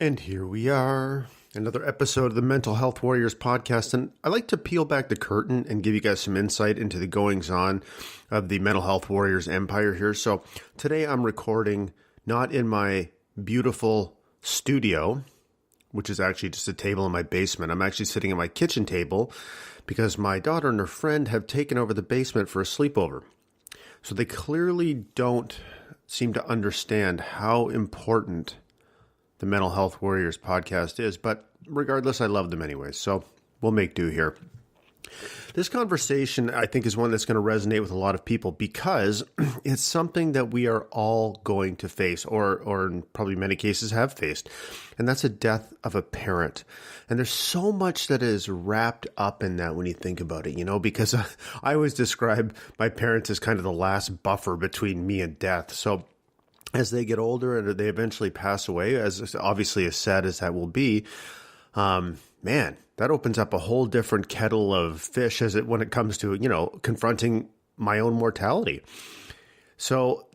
And here we are, another episode of the Mental Health Warriors podcast. And I like to peel back the curtain and give you guys some insight into the goings-on of the Mental Health Warriors empire here. So today I'm recording not in my beautiful studio, which is actually just a table in my basement. I'm actually sitting at my kitchen table because my daughter and her friend have taken over the basement for a sleepover. So they clearly don't seem to understand how important the Mental Health Warriors podcast is, but regardless, I love them anyways, so we'll make do here. This conversation, I think, is one that's going to resonate with a lot of people because it's something that we are all going to face, or in probably many cases have faced, and that's a death of a parent. And there's so much that is wrapped up in that when you think about it, because I always describe my parents as kind of the last buffer between me and death. So as they get older and they eventually pass away, as obviously as sad as that will be, man, that opens up a whole different kettle of fish when it comes to, confronting my own mortality. So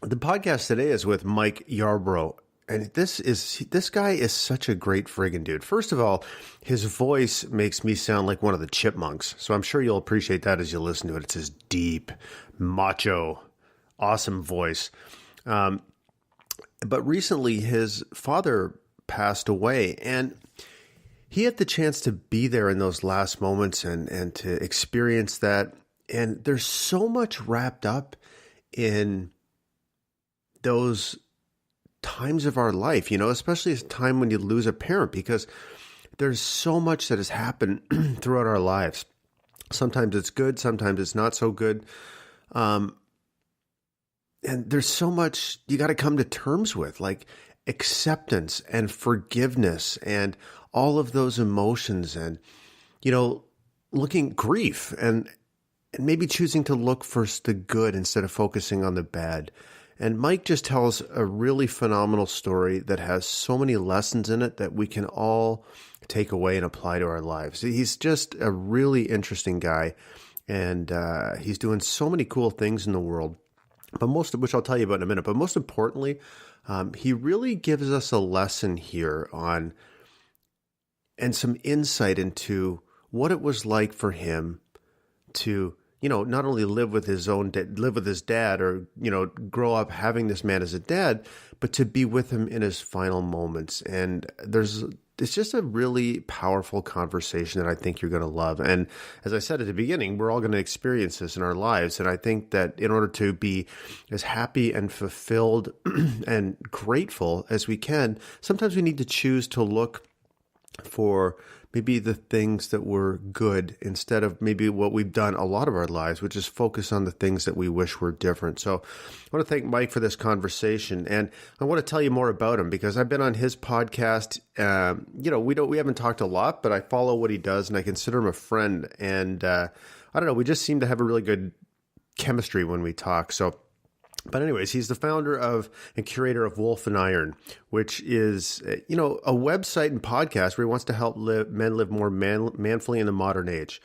the podcast today is with Mike Yarbrough. And this guy is such a great friggin' dude. First of all, his voice makes me sound like one of the chipmunks. So I'm sure you'll appreciate that as you listen to it. It's his deep, macho, awesome voice. But recently his father passed away, and he had the chance to be there in those last moments and to experience that. And there's so much wrapped up in those times of our life, especially a time when you lose a parent, because there's so much that has happened throughout our lives. Sometimes it's good, sometimes it's not so good. And there's so much you got to come to terms with, like acceptance and forgiveness and all of those emotions and, grief and maybe choosing to look for the good instead of focusing on the bad. And Mike just tells a really phenomenal story that has so many lessons in it that we can all take away and apply to our lives. He's just a really interesting guy, and he's doing so many cool things in the world. But most of which I'll tell you about in a minute. But most importantly, he really gives us a lesson here on and some insight into what it was like for him to, not only live with his dad or, grow up having this man as a dad, but to be with him in his final moments. And it's just a really powerful conversation that I think you're going to love. And as I said at the beginning, we're all going to experience this in our lives. And I think that in order to be as happy and fulfilled and grateful as we can, sometimes we need to choose to look for maybe the things that were good instead of maybe what we've done a lot of our lives, which is focus on the things that we wish were different. So I want to thank Mike for this conversation. And I want to tell you more about him because I've been on his podcast. We haven't talked a lot, but I follow what he does and I consider him a friend. And I don't know, we just seem to have a really good chemistry when we talk. But anyways, he's the founder of and curator of Wolf and Iron, which is, a website and podcast where he wants to help men live more manfully in the modern age.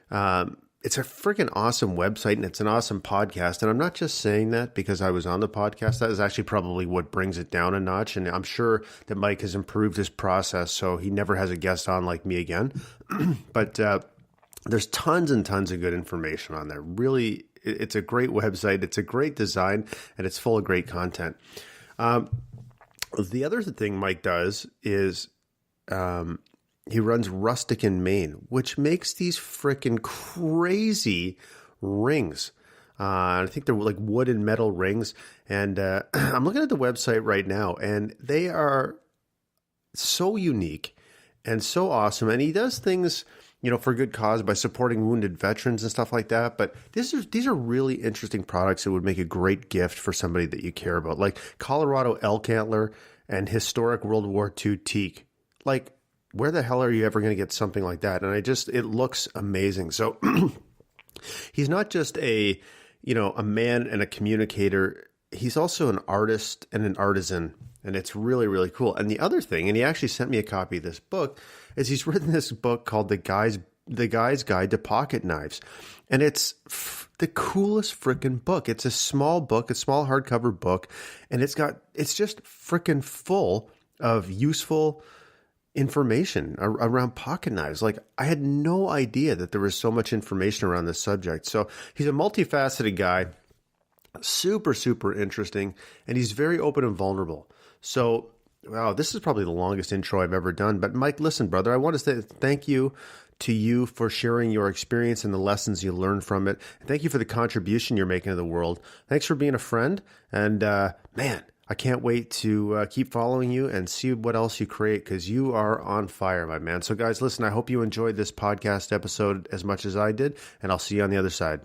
It's a freaking awesome website and it's an awesome podcast. And I'm not just saying that because I was on the podcast. That is actually probably what brings it down a notch. And I'm sure that Mike has improved his process so he never has a guest on like me again. But there's tons and tons of good information on there. Really, it's a great website. It's a great design, and it's full of great content. The other thing Mike does is he runs Rustic in Maine, which makes these freaking crazy rings. I think they're like wood and metal rings. And I'm looking at the website right now, and they are so unique and so awesome. And he does things for a good cause by supporting wounded veterans and stuff like that. But these are really interesting products that would make a great gift for somebody that you care about, like Colorado elk antler and historic World War II teak. Like, where the hell are you ever going to get something like that? And it looks amazing. So he's not just a man and a communicator. He's also an artist and an artisan. And it's really, really cool. And the other thing, and he actually sent me a copy of this book, is he's written this book called The Guy's Guide to Pocket Knives. And it's the coolest freaking book. It's a small book, a small hardcover book. And it's just freaking full of useful information around pocket knives. Like, I had no idea that there was so much information around this subject. So he's a multifaceted guy, super, super interesting, and he's very open and vulnerable. So, wow, this is probably the longest intro I've ever done. But Mike, listen, brother, I want to say thank you to you for sharing your experience and the lessons you learned from it. And thank you for the contribution you're making to the world. Thanks for being a friend. And man, I can't wait to keep following you and see what else you create, because you are on fire, my man. So guys, listen, I hope you enjoyed this podcast episode as much as I did, and I'll see you on the other side.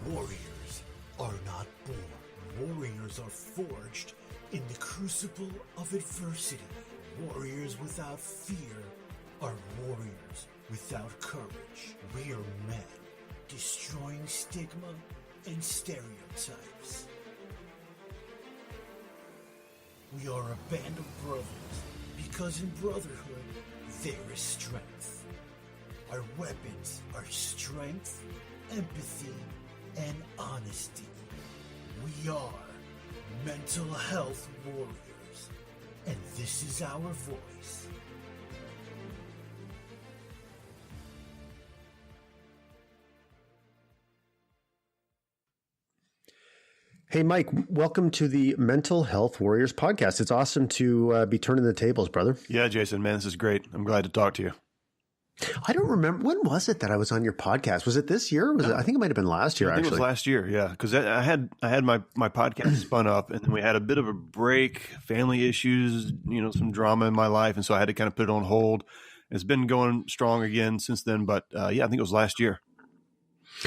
Warriors are not born. Warriors are forged in the crucible of adversity. Warriors without fear are warriors without courage. We are men, destroying stigma and stereotypes. We are a band of brothers, because in brotherhood, there is strength. Our weapons are strength, empathy, and honesty. We are mental health warriors, and this is our voice. Hey, Mike, welcome to the Mental Health Warriors podcast. It's awesome to be turning the tables, brother. Yeah, Jason, man, this is great. I'm glad to talk to you. I don't remember. When was it that I was on your podcast? Was it this year? Was it? I think it might have been last year, I think actually. it was last year, yeah, because I had my podcast spun up, and then we had a bit of a break, family issues, some drama in my life, and so I had to kind of put it on hold. It's been going strong again since then, but yeah, I think it was last year.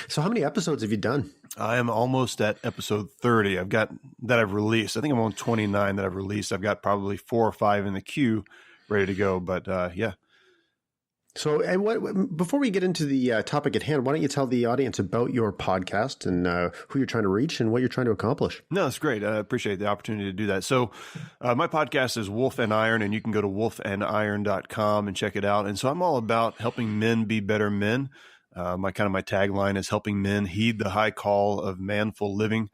So how many episodes have you done? I am almost at episode 30. I've released. I think I'm on 29 that I've released. I've got probably 4 or 5 in the queue ready to go, but yeah. So, and before we get into the topic at hand, why don't you tell the audience about your podcast and who you're trying to reach and what you're trying to accomplish? No, that's great. I appreciate the opportunity to do that. So my podcast is Wolf and Iron, and you can go to wolfandiron.com and check it out. And so I'm all about helping men be better men. My tagline is helping men heed the high call of manful living.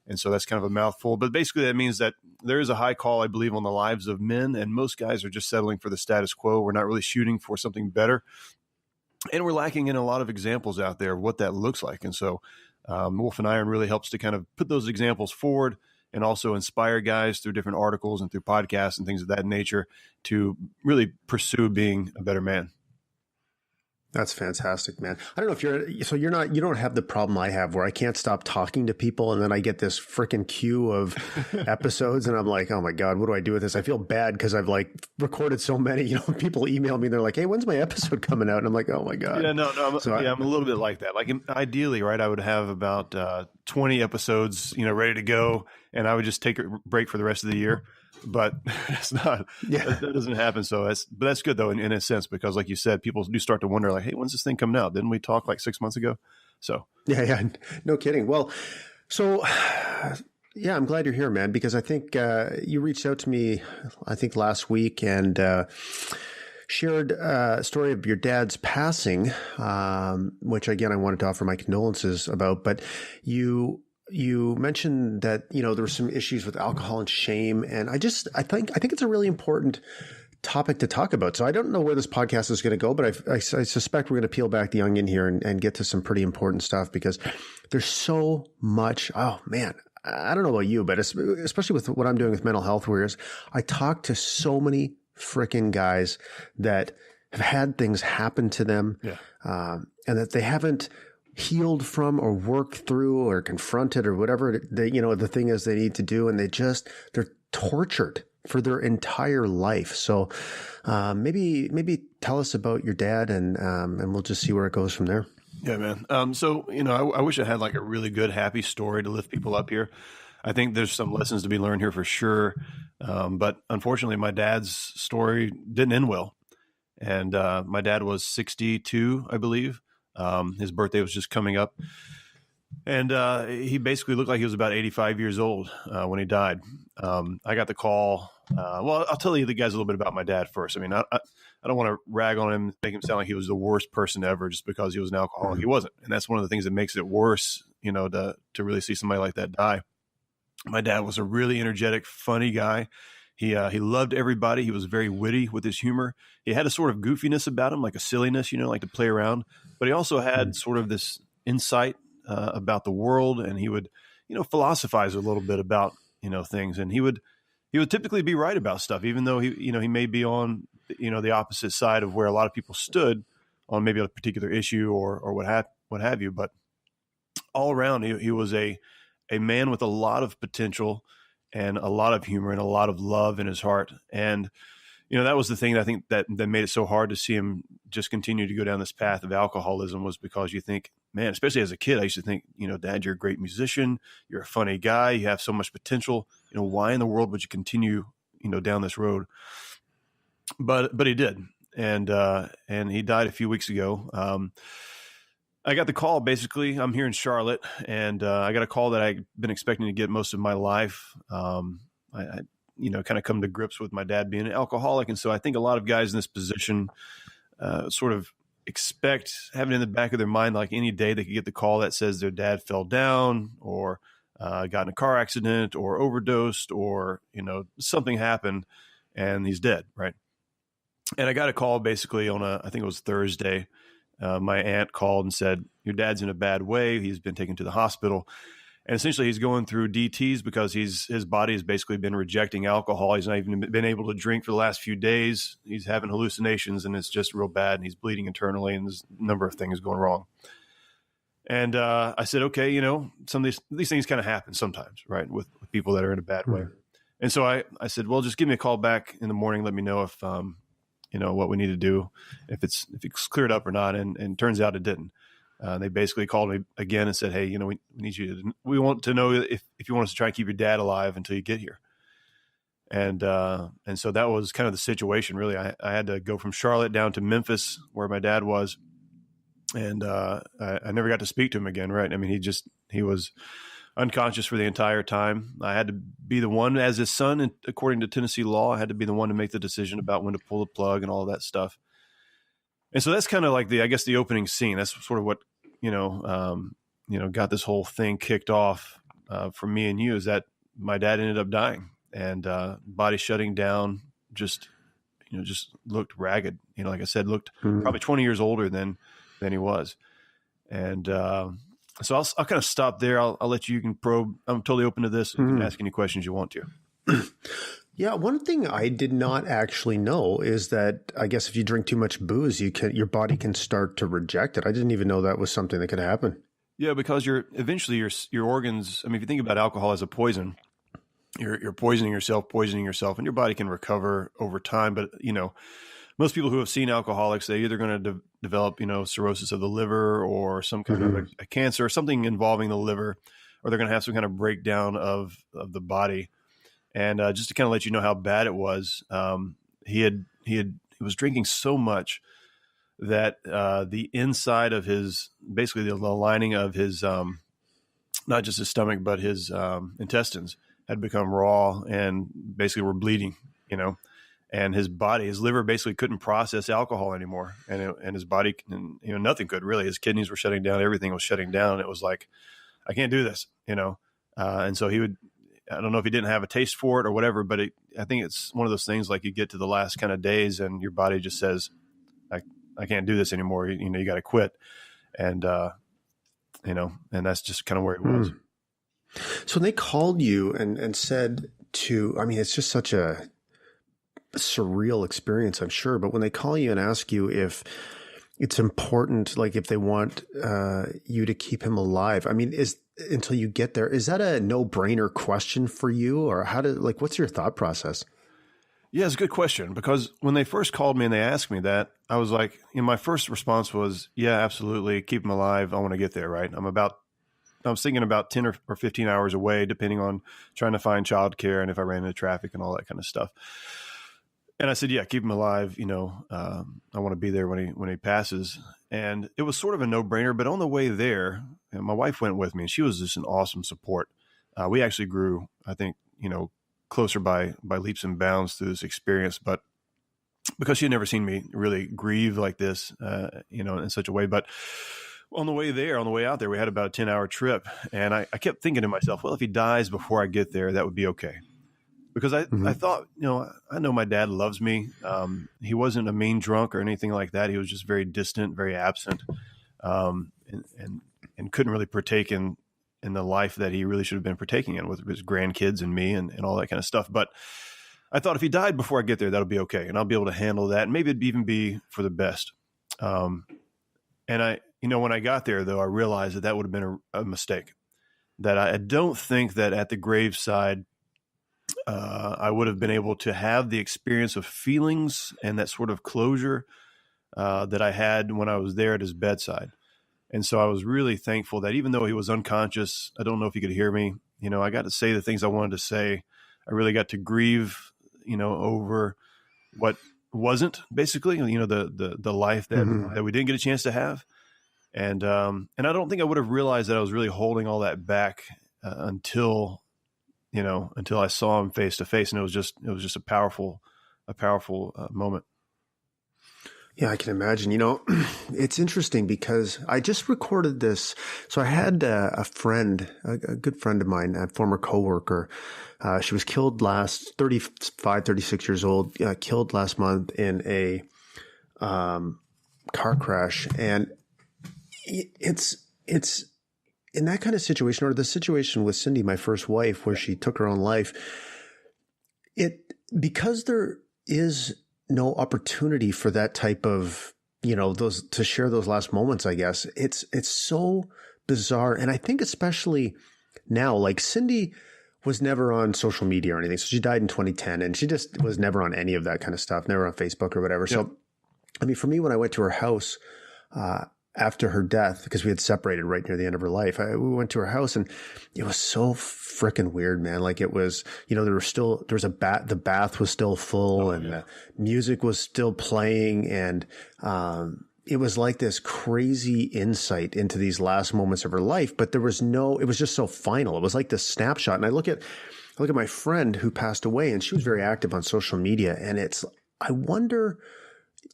And so that's kind of a mouthful, but basically that means that there is a high call, I believe, on the lives of men, and most guys are just settling for the status quo. We're not really shooting for something better, and we're lacking in a lot of examples out there of what that looks like. And so Wolf and Iron really helps to kind of put those examples forward and also inspire guys through different articles and through podcasts and things of that nature to really pursue being a better man. That's fantastic, man. I don't know if you don't have the problem I have where I can't stop talking to people and then I get this freaking queue of episodes and I'm like, oh my God, what do I do with this? I feel bad because I've recorded so many, people email me and they're like, hey, when's my episode coming out? And I'm like, oh my God. Yeah, no, I'm a little bit like that. Like ideally, right, I would have about 20 episodes, ready to go, and I would just take a break for the rest of the year. But it's not, that doesn't happen. So that's good though, in a sense, because like you said, people do start to wonder like, hey, when's this thing coming out? Didn't we talk like 6 months ago? So yeah, no kidding. Well, so yeah, I'm glad you're here, man, because I think you reached out to me, I think last week, and shared a story of your dad's passing, which again, I wanted to offer my condolences about, but you mentioned that, there were some issues with alcohol and shame. And I think it's a really important topic to talk about. So I don't know where this podcast is going to go, but I suspect we're going to peel back the onion here and get to some pretty important stuff, because there's so much. Oh man, I don't know about you, but especially with what I'm doing with Mental Health Warriors, I talk to so many freaking guys that have had things happen to them, and that they haven't healed from or worked through or confronted or whatever the thing is they need to do. And they're tortured for their entire life. So, maybe tell us about your dad and we'll just see where it goes from there. Yeah, man. So, I wish I had like a really good, happy story to lift people up here. I think there's some lessons to be learned here for sure. But unfortunately my dad's story didn't end well. And, my dad was 62, I believe. His birthday was just coming up, and he basically looked like he was about 85 years old when he died. I got the call. Well, I'll tell you the guys a little bit about my dad first. I mean, I don't want to rag on him, make him sound like he was the worst person ever just because he was an alcoholic. He wasn't, and that's one of the things that makes it worse, to really see somebody like that die. My dad was a really energetic, funny guy. He loved everybody. He was very witty with his humor. He had a sort of goofiness about him, like a silliness, like to play around. But he also had sort of this insight about the world, and he would, philosophize a little bit about, things. And he would typically be right about stuff, even though he may be on, the opposite side of where a lot of people stood on maybe a particular issue or what have you. But all around, he was a man with a lot of potential and a lot of humor and a lot of love in his heart. And, that was the thing that I think that made it so hard to see him just continue to go down this path of alcoholism, was because you think, man, especially as a kid, I used to think, Dad, you're a great musician. You're a funny guy. You have so much potential. Why in the world would you continue, down this road? But he did. And he died a few weeks ago. I got the call. Basically, I'm here in Charlotte, and I got a call that I've been expecting to get most of my life. I kind of come to grips with my dad being an alcoholic. And so I think a lot of guys in this position sort of expect, having in the back of their mind, like any day they could get the call that says their dad fell down or got in a car accident or overdosed or, something happened and he's dead. Right. And I got a call basically on I think it was Thursday. My aunt called and said, your dad's in a bad way. He's been taken to the hospital. And essentially he's going through DTs because his body has basically been rejecting alcohol. He's not even been able to drink for the last few days. He's having hallucinations and it's just real bad. And he's bleeding internally and there's a number of things going wrong. And I said, okay, some of these things kind of happen sometimes, right, with people that are in a bad way. And so I said, well, just give me a call back in the morning. Let me know if, what we need to do, if it's cleared up or not. And turns out it didn't. They basically called me again and said, hey, we want to know if you want us to try and keep your dad alive until you get here. And so that was kind of the situation, really. I had to go from Charlotte down to Memphis where my dad was. And I never got to speak to him again. Right. I mean, he was unconscious for the entire time. I had to be the one as his son, and according to Tennessee law, I had to be the one to make the decision about when to pull the plug and all of that stuff. And so that's kind of like the opening scene. That's sort of what, got this whole thing kicked off for me and you, is that my dad ended up dying and body shutting down, just looked ragged. Like I said, looked probably 20 years older than he was. And so I'll kind of stop there. I'll let you can probe. I'm totally open to this. You can ask any questions you want to. Yeah, one thing I did not actually know is that I guess if you drink too much booze, your body can start to reject it. I didn't even know that was something that could happen. Yeah, because eventually your organs. I mean, if you think about alcohol as a poison, you're poisoning yourself, and your body can recover over time. But most people who have seen alcoholics, they're either going to develop cirrhosis of the liver or some kind of a cancer or something involving the liver, or they're going to have some kind of breakdown of the body. And just to kind of let you know how bad it was, he was drinking so much that the inside of basically the lining of his, not just his stomach, but his intestines had become raw and basically were bleeding, and his liver basically couldn't process alcohol anymore. And his body, nothing could really. His kidneys were shutting down. Everything was shutting down. It was like, I can't do this, and so I don't know if he didn't have a taste for it or whatever, but I think it's one of those things like you get to the last kind of days and your body just says, I can't do this anymore. You got to quit. And, and that's just kind of where it was. So when they called you and said it's just such a surreal experience, I'm sure. But when they call you and ask you if it's important, like if they want you to keep him alive, until you get there, is that a no-brainer question for you, or what's your thought process? Yeah, it's a good question, because when they first called me and they asked me that, I was like, my first response was, yeah, absolutely. Keep him alive. I want to get there. Right. I was thinking about 10 or 15 hours away, depending on trying to find childcare and if I ran into traffic and all that kind of stuff. And I said, yeah, keep him alive. I want to be there when he passes. And it was sort of a no-brainer, but on the way there, my wife went with me, and she was just an awesome support. We actually grew, I think, closer by leaps and bounds through this experience, but because she had never seen me really grieve like this, in such a way. But On the way out there, we had about a 10-hour trip. And I kept thinking to myself, well, if he dies before I get there, that would be okay. Because I thought, I know my dad loves me. He wasn't a mean drunk or anything like that. He was just very distant, very absent, and couldn't really partake in the life that he really should have been partaking in with his grandkids and me and all that kind of stuff. But I thought if he died before I get there, that'll be okay. And I'll be able to handle that. And maybe it'd even be for the best. And when I got there, though, I realized that would have been a mistake. That I don't think that at the graveside, I would have been able to have the experience of feelings and that sort of closure that I had when I was there at his bedside. And so I was really thankful that even though he was unconscious, I don't know if he could hear me, I got to say the things I wanted to say. I really got to grieve, over what wasn't, basically, the life that we didn't get a chance to have. And I don't think I would have realized that I was really holding all that back until I saw him face to face. And it was just a powerful moment. Yeah, I can imagine. It's interesting because I just recorded this. So I had a friend, a good friend of mine, a former coworker. She was killed 36 years old, killed last month in a car crash. And it's in that kind of situation, or the situation with Cindy, my first wife, where she took her own life, because there is no opportunity for that type of, those to share those last moments, I guess. It's so bizarre. And I think especially now, like Cindy was never on social media or anything. So she died in 2010 and she just was never on any of that kind of stuff, never on Facebook or whatever. Yeah. So, I mean, for me, when I went to her house, after her death, because we had separated right near the end of her life, we went to her house and it was so freaking weird, man. Like it was, the bath was still full and the music was still playing. And, it was like this crazy insight into these last moments of her life, but it was just so final. It was like this snapshot. And I look at my friend who passed away and she was very active on social media. And I wonder,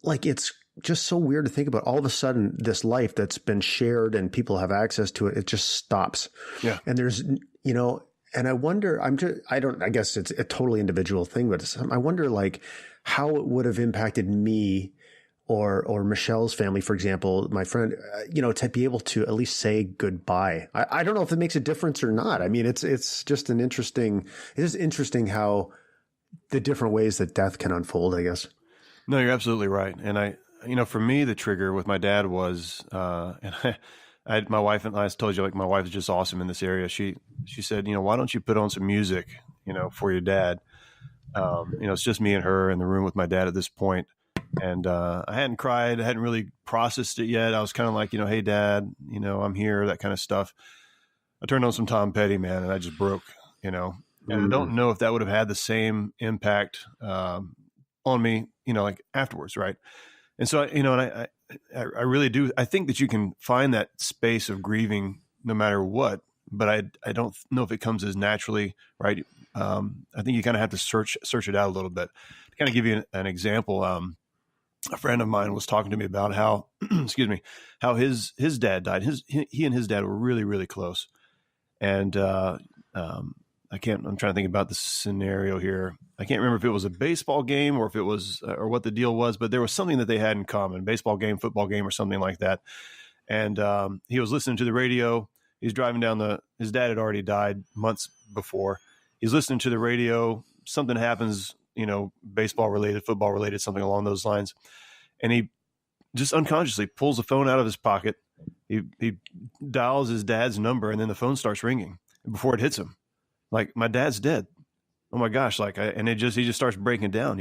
like, it's just so weird to think about. All of a sudden, this life that's been shared and people have access to it, it just stops. Yeah. And there's, and I wonder, I guess it's a totally individual thing, but I wonder like how it would have impacted me or Michelle's family, for example, my friend, to be able to at least say goodbye. I don't know if it makes a difference or not. I mean, it's just interesting how the different ways that death can unfold, I guess. No, you're absolutely right. And for me, the trigger with my dad was, and I had my wife, and I told you, like, my wife is just awesome in this area. She said, why don't you put on some music, for your dad? It's just me and her in the room with my dad at this point. And, I hadn't cried. I hadn't really processed it yet. I was kind of like, hey, Dad, I'm here, that kind of stuff. I turned on some Tom Petty, man, and I just broke, and I don't know if that would have had the same impact, on me, like afterwards. Right. And so, I really do. I think that you can find that space of grieving no matter what, but I don't know if it comes as naturally, right? I think you kind of have to search it out a little bit. To kind of give you an example, a friend of mine was talking to me about how, how his dad died. He and his dad were really, really close. And I'm trying to think about the scenario here. I can't remember if it was a baseball game or if it was, or what the deal was, but there was something that they had in common, baseball game, football game, or something like that. And he was listening to the radio. He's driving down his dad had already died months before. He's listening to the radio. Something happens, baseball related, football related, something along those lines. And he just unconsciously pulls the phone out of his pocket. He dials his dad's number, and then the phone starts ringing before it hits him. Like, my dad's dead. Oh my gosh. He just starts breaking down,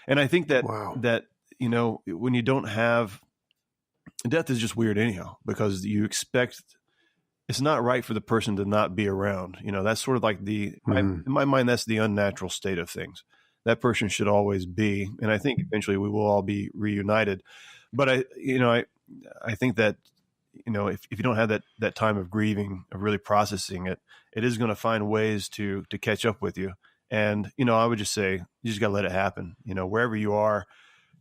and I think that, wow, that, when you don't have, death is just weird anyhow, because you expect, it's not right for the person to not be around. That's sort of like in my mind, that's the unnatural state of things. That person should always be. And I think eventually we will all be reunited. But I think that, if you don't have that time of grieving, of really processing it, it is going to find ways to catch up with you. And, I would just say, you just got to let it happen. Wherever you are,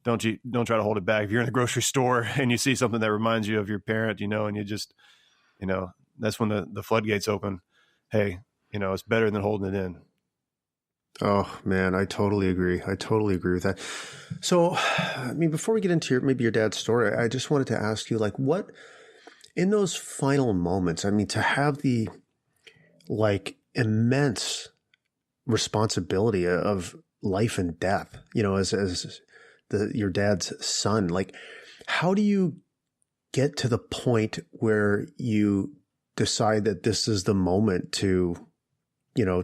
don't try to hold it back. If you're in the grocery store and you see something that reminds you of your parent, and you just, that's when the floodgates open. Hey, it's better than holding it in. Oh man, I totally agree. I totally agree with that. So, before we get into maybe your dad's story, I just wanted to ask you, like, what in those final moments, to have the immense responsibility of life and death, as your dad's son, like, how do you get to the point where you decide that this is the moment to,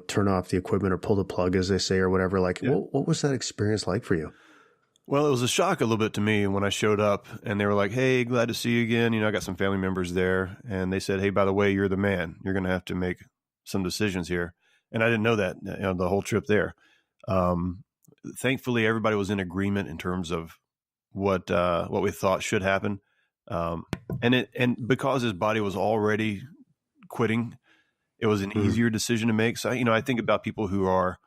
turn off the equipment or pull the plug, as they say, or whatever? Like, yeah. What was that experience like for you? Well, it was a shock a little bit to me when I showed up and they were like, hey, glad to see you again. I got some family members there and they said, hey, by the way, you're the man. You're going to have to make some decisions here. And I didn't know that the whole trip there. Thankfully, everybody was in agreement in terms of what we thought should happen. And because his body was already quitting, it was an easier decision to make. So, I think about people who are,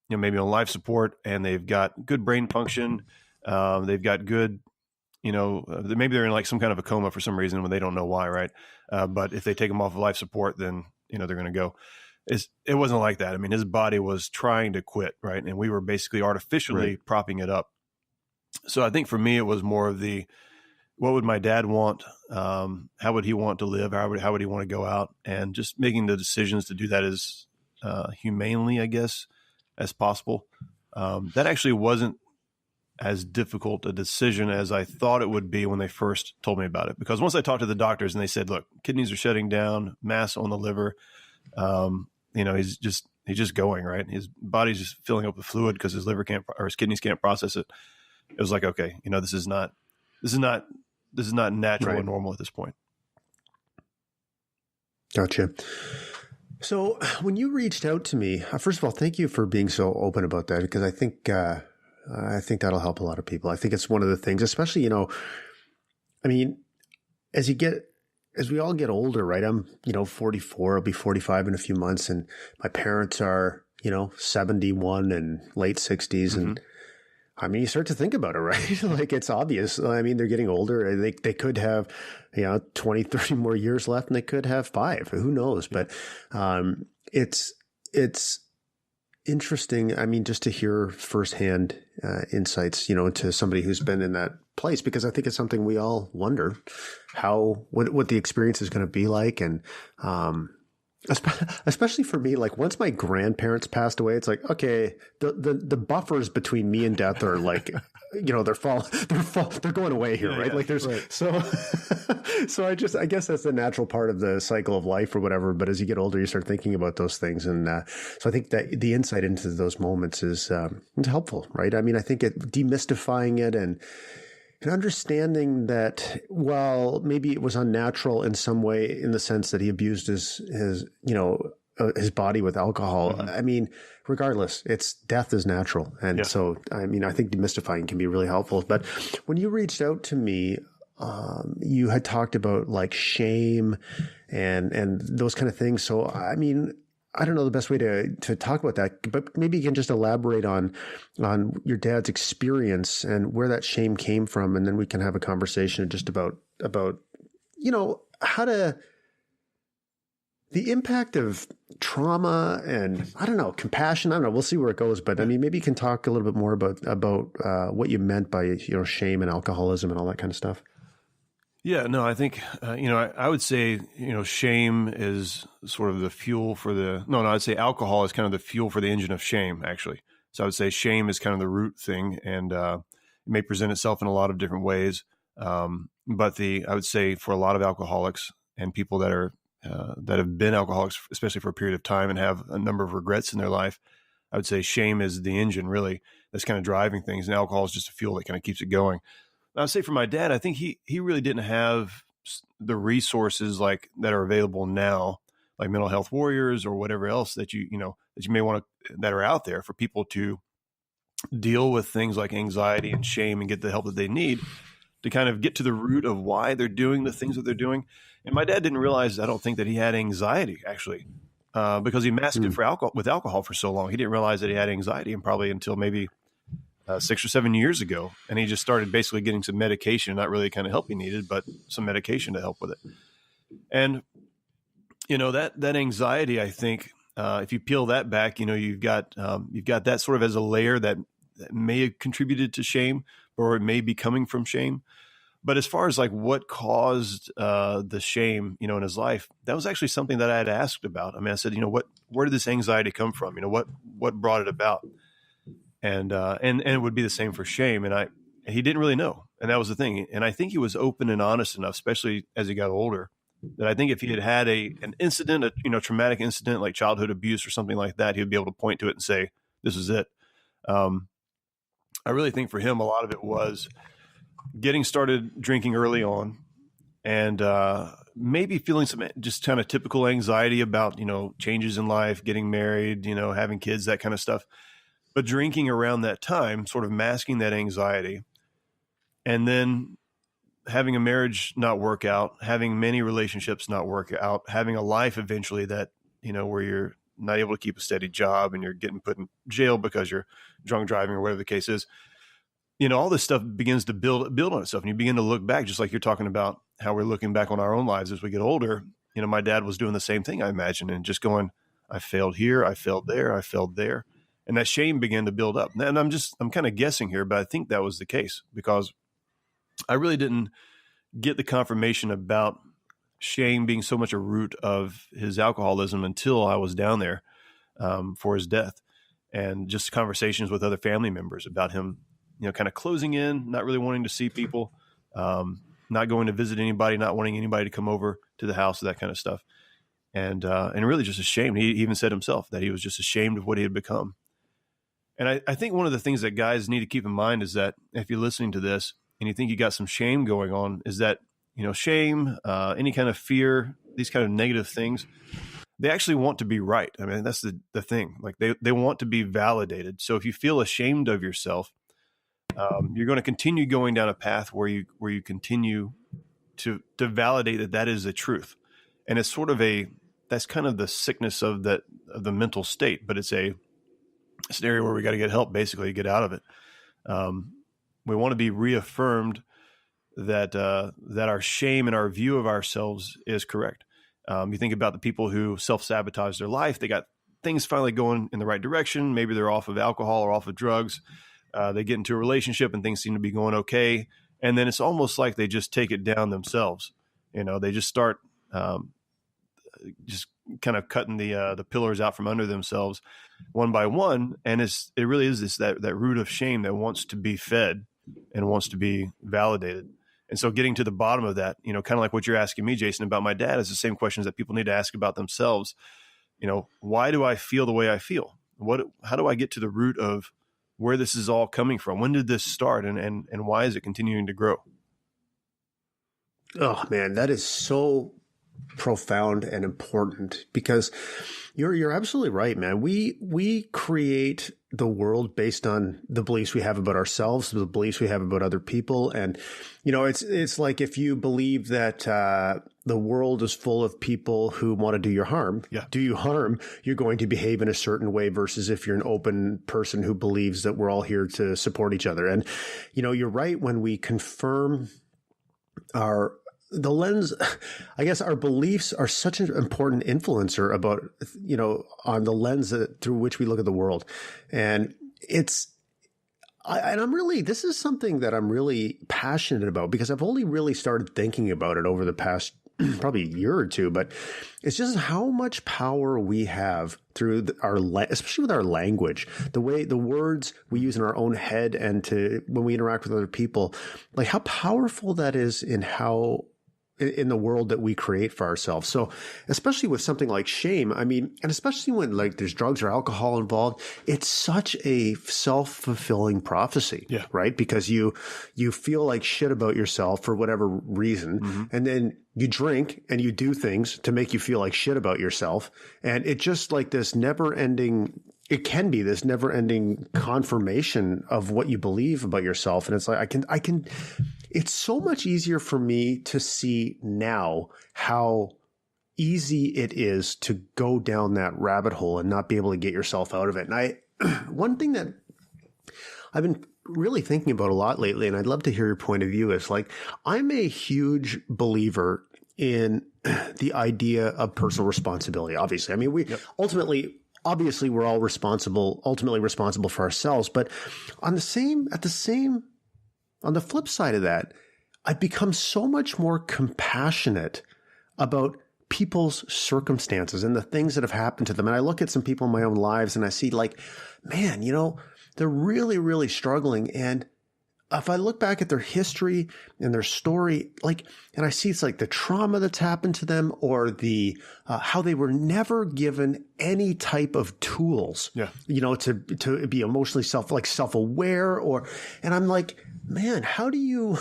maybe on life support and they've got good brain function. They've got good, maybe they're in like some kind of a coma for some reason when they don't know why. Right. But if they take them off of life support, then, they're going to go. It wasn't like that. His body was trying to quit. Right. And we were basically artificially propping it up. So I think for me, it was more of what would my dad want? How would he want to live? How would he want to go out? And just making the decisions to do that as humanely, I guess, as possible. That actually wasn't as difficult a decision as I thought it would be when they first told me about it. Because once I talked to the doctors and they said, look, kidneys are shutting down, mass on the liver, he's just going, right? His body's just filling up with fluid because his kidneys can't process it. It was like, okay, this is not natural and normal at this point. Gotcha. So when you reached out to me, first of all, thank you for being so open about that, because I think that'll help a lot of people. I think it's one of the things, especially, as we all get older, right? I'm, 44, I'll be 45 in a few months. And my parents are, 71 and late 60s. And you start to think about it, right? Like, it's obvious. They're getting older. They could have, 20, 30 more years left, and they could have 5. Who knows? But it's interesting. Just to hear firsthand insights, into somebody who's been in that place, because I think it's something we all wonder what the experience is going to be like. And especially for me, like, once my grandparents passed away, it's like, okay, the buffers between me and death are like, they're going away here, right? Like, there's so I guess that's the natural part of the cycle of life or whatever. But as you get older, you start thinking about those things, and so I think that the insight into those moments is helpful, right? I think demystifying it and understanding that while maybe it was unnatural in some way, in the sense that he abused his body with alcohol. Regardless, death is natural. And so, I think demystifying can be really helpful. But when you reached out to me, you had talked about like shame and those kind of things. So, I don't know the best way to talk about that, but maybe you can just elaborate on your dad's experience and where that shame came from. And then we can have a conversation just about, how to, the impact of trauma and compassion. I don't know. We'll see where it goes, but maybe you can talk a little bit more about what you meant by, shame and alcoholism and all that kind of stuff. Yeah, no, I think, I would say, shame is sort of the fuel for I'd say alcohol is kind of the fuel for the engine of shame, actually. So I would say shame is kind of the root thing, and it may present itself in a lot of different ways. But I would say for a lot of alcoholics and people that have been alcoholics, especially for a period of time and have a number of regrets in their life, I would say shame is the engine really that's kind of driving things, and alcohol is just a fuel that kind of keeps it going. I'd say for my dad, I think he really didn't have the resources like that are available now, like mental health warriors or whatever else that you may want to, that are out there for people to deal with things like anxiety and shame and get the help that they need to kind of get to the root of why they're doing the things that they're doing. And my dad didn't realize, I don't think, that he had anxiety actually, because he masked it with alcohol for so long. He didn't realize that he had anxiety, and probably until maybe 6 or 7 years ago. And he just started basically getting some medication, not really the kind of help he needed, but some medication to help with it. And, that anxiety, I think, if you peel that back, you've got that sort of as a layer that may have contributed to shame, or it may be coming from shame. But as far as like what caused the shame, in his life, that was actually something that I had asked about. I mean, I said, where did this anxiety come from? What brought it about? And it would be the same for shame. And he didn't really know. And that was the thing. And I think he was open and honest enough, especially as he got older, that I think if he had had an incident, a traumatic incident like childhood abuse or something like that, he would be able to point to it and say, this is it. I really think for him, a lot of it was getting started drinking early on, and maybe feeling some just kind of typical anxiety about, changes in life, getting married, having kids, that kind of stuff. But drinking around that time, sort of masking that anxiety, and then having a marriage not work out, having many relationships not work out, having a life eventually that, where you're not able to keep a steady job and you're getting put in jail because you're drunk driving or whatever the case is. All this stuff begins to build on itself, and you begin to look back, just like you're talking about how we're looking back on our own lives as we get older. My dad was doing the same thing, I imagine, and just going, I failed here, I failed there, I failed there. And that shame began to build up. And I'm kind of guessing here, but I think that was the case, because I really didn't get the confirmation about shame being so much a root of his alcoholism until I was down there for his death, and just conversations with other family members about him, kind of closing in, not really wanting to see people, not going to visit anybody, not wanting anybody to come over to the house, that kind of stuff. And really just ashamed. He even said himself that he was just ashamed of what he had become. And I think one of the things that guys need to keep in mind is that if you're listening to this and you think you got some shame going on, is that, shame, any kind of fear, these kind of negative things, they actually want to be right. I mean, that's the thing. Like they want to be validated. So if you feel ashamed of yourself, you're going to continue going down a path where you continue to validate that is the truth. And it's sort of that's kind of the sickness of the mental state, but it's an area where we got to get help, basically, get out of it. We want to be reaffirmed that our shame and our view of ourselves is correct. You think about the people who self-sabotage their life. They got things finally going in the right direction. Maybe they're off of alcohol or off of drugs. They get into a relationship and things seem to be going okay. And then it's almost like they just take it down themselves. They just start just kind of cutting the pillars out from under themselves one by one. And it really is that root of shame that wants to be fed and wants to be validated. And so getting to the bottom of that, kind of like what you're asking me, Jason, about my dad, is the same questions that people need to ask about themselves. Why do I feel the way I feel? How do I get to the root of where this is all coming from? When did this start, and why is it continuing to grow? Oh man, that is so profound and important, because you're absolutely right, man. We create the world based on the beliefs we have about ourselves, the beliefs we have about other people. And, it's like if you believe that the world is full of people who want to do you harm, you're going to behave in a certain way, versus if you're an open person who believes that we're all here to support each other. And, you're right. When we confirm the lens, I guess our beliefs are such an important influencer about, on the lens through which we look at the world. And this is something that I'm really passionate about, because I've only really started thinking about it over the past probably a year or two, but it's just how much power we have through especially with our language, the words we use in our own head, and when we interact with other people, like how powerful that is in the world that we create for ourselves. So especially with something like shame, I mean, and especially when like there's drugs or alcohol involved, it's such a self-fulfilling prophecy, right? Because you feel like shit about yourself for whatever reason. Mm-hmm. And then you drink and you do things to make you feel like shit about yourself. And it just like it can be this never ending confirmation of what you believe about yourself. And it's like, it's so much easier for me to see now how easy it is to go down that rabbit hole and not be able to get yourself out of it. And one thing that I've been really thinking about a lot lately, and I'd love to hear your point of view, is like, I'm a huge believer in the idea of personal responsibility. Obviously, I mean, obviously we're all ultimately responsible for ourselves. But on the flip side of that, I've become so much more compassionate about people's circumstances and the things that have happened to them. And I look at some people in my own lives and I see like, man, they're really, really struggling. And if I look back at their history and their story, and I see it's like the trauma that's happened to them, or the how they were never given any type of tools, to be emotionally self-aware, and I'm like, man, how do you?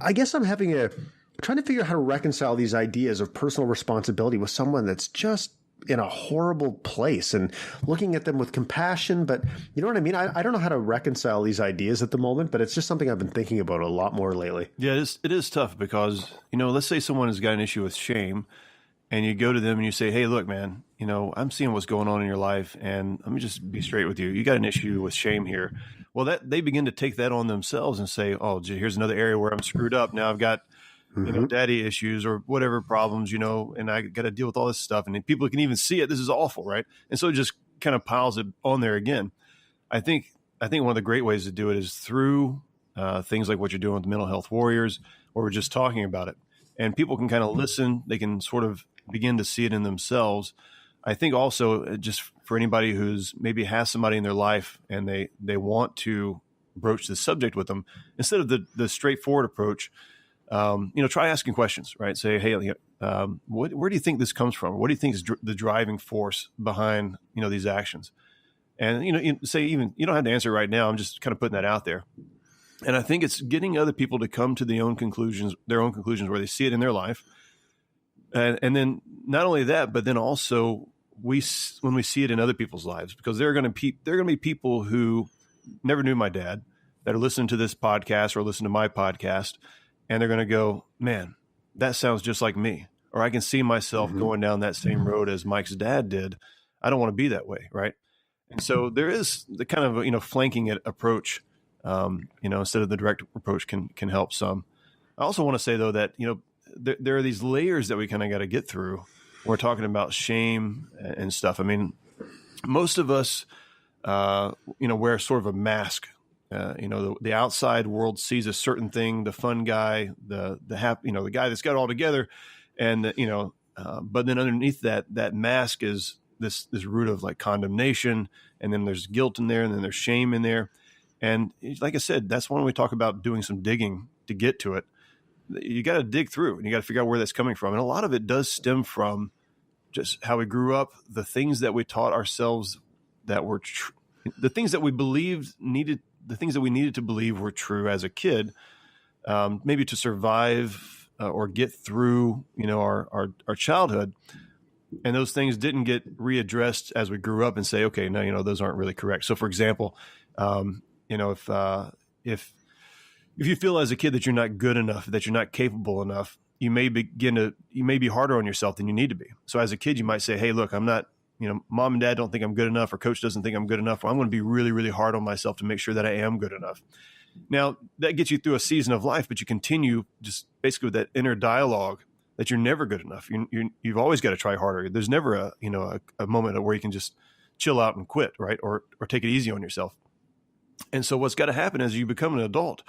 I guess I'm trying to figure out how to reconcile these ideas of personal responsibility with someone that's just in a horrible place, and looking at them with compassion. But you know what I mean? I don't know how to reconcile these ideas at the moment, but it's just something I've been thinking about a lot more lately. Yeah, it is tough because, let's say someone has got an issue with shame, and you go to them and you say, hey, look, man, I'm seeing what's going on in your life, and let me just be straight with you. You got an issue with shame here. Well, that they begin to take that on themselves and say, oh, gee, here's another area where I'm screwed up. Now I've got daddy issues or whatever problems, and I got to deal with all this stuff. And people can even see it. This is awful, right? And so it just kind of piles it on there again. I think one of the great ways to do it is through things like what you're doing with Mental Health Warriors, where we're just talking about it. And people can kind of listen. They can sort of begin to see it in themselves. I think also just for anybody who's maybe has somebody in their life and they want to broach the subject with them, instead of the straightforward approach, try asking questions, right? Say, hey, where do you think this comes from? What do you think is the driving force behind, these actions? And, you don't have to answer right now. I'm just kind of putting that out there. And I think it's getting other people to come to their own conclusions where they see it in their life. And then not only that, but then also when we see it in other people's lives, because there are going to be people who never knew my dad that are listening to this podcast or listen to my podcast, and they're going to go, man, that sounds just like me. Or I can see myself going down that same road as Mike's dad did. I don't want to be that way, right? And so there is the kind of, flanking it approach, instead of the direct approach can help some. I also want to say, though, that, there are these layers that we kind of got to get through. We're talking about shame and stuff. I mean, most of us, wear sort of a mask. The outside world sees a certain thing, the fun guy, the happy, the guy that's got it all together. And, but then underneath that mask is this root of like condemnation. And then there's guilt in there, and then there's shame in there. And like I said, that's when we talk about doing some digging to get to it. You got to dig through, and you got to figure out where that's coming from. And a lot of it does stem from just how we grew up, the things that we taught ourselves that were the things that we believed the things that we needed to believe were true as a kid, maybe to survive or get through, our childhood. And those things didn't get readdressed as we grew up and say, okay, no, those aren't really correct. So for example, if you feel as a kid that you're not good enough, that you're not capable enough, you may be harder on yourself than you need to be. So as a kid, you might say, hey, look, I'm not, mom and dad don't think I'm good enough, or coach doesn't think I'm good enough. Well, I'm going to be really, really hard on myself to make sure that I am good enough. Now that gets you through a season of life, but you continue just basically with that inner dialogue that you're never good enough. You've always got to try harder. There's never a moment where you can just chill out and quit, right? Or take it easy on yourself. And so what's got to happen as you become an adult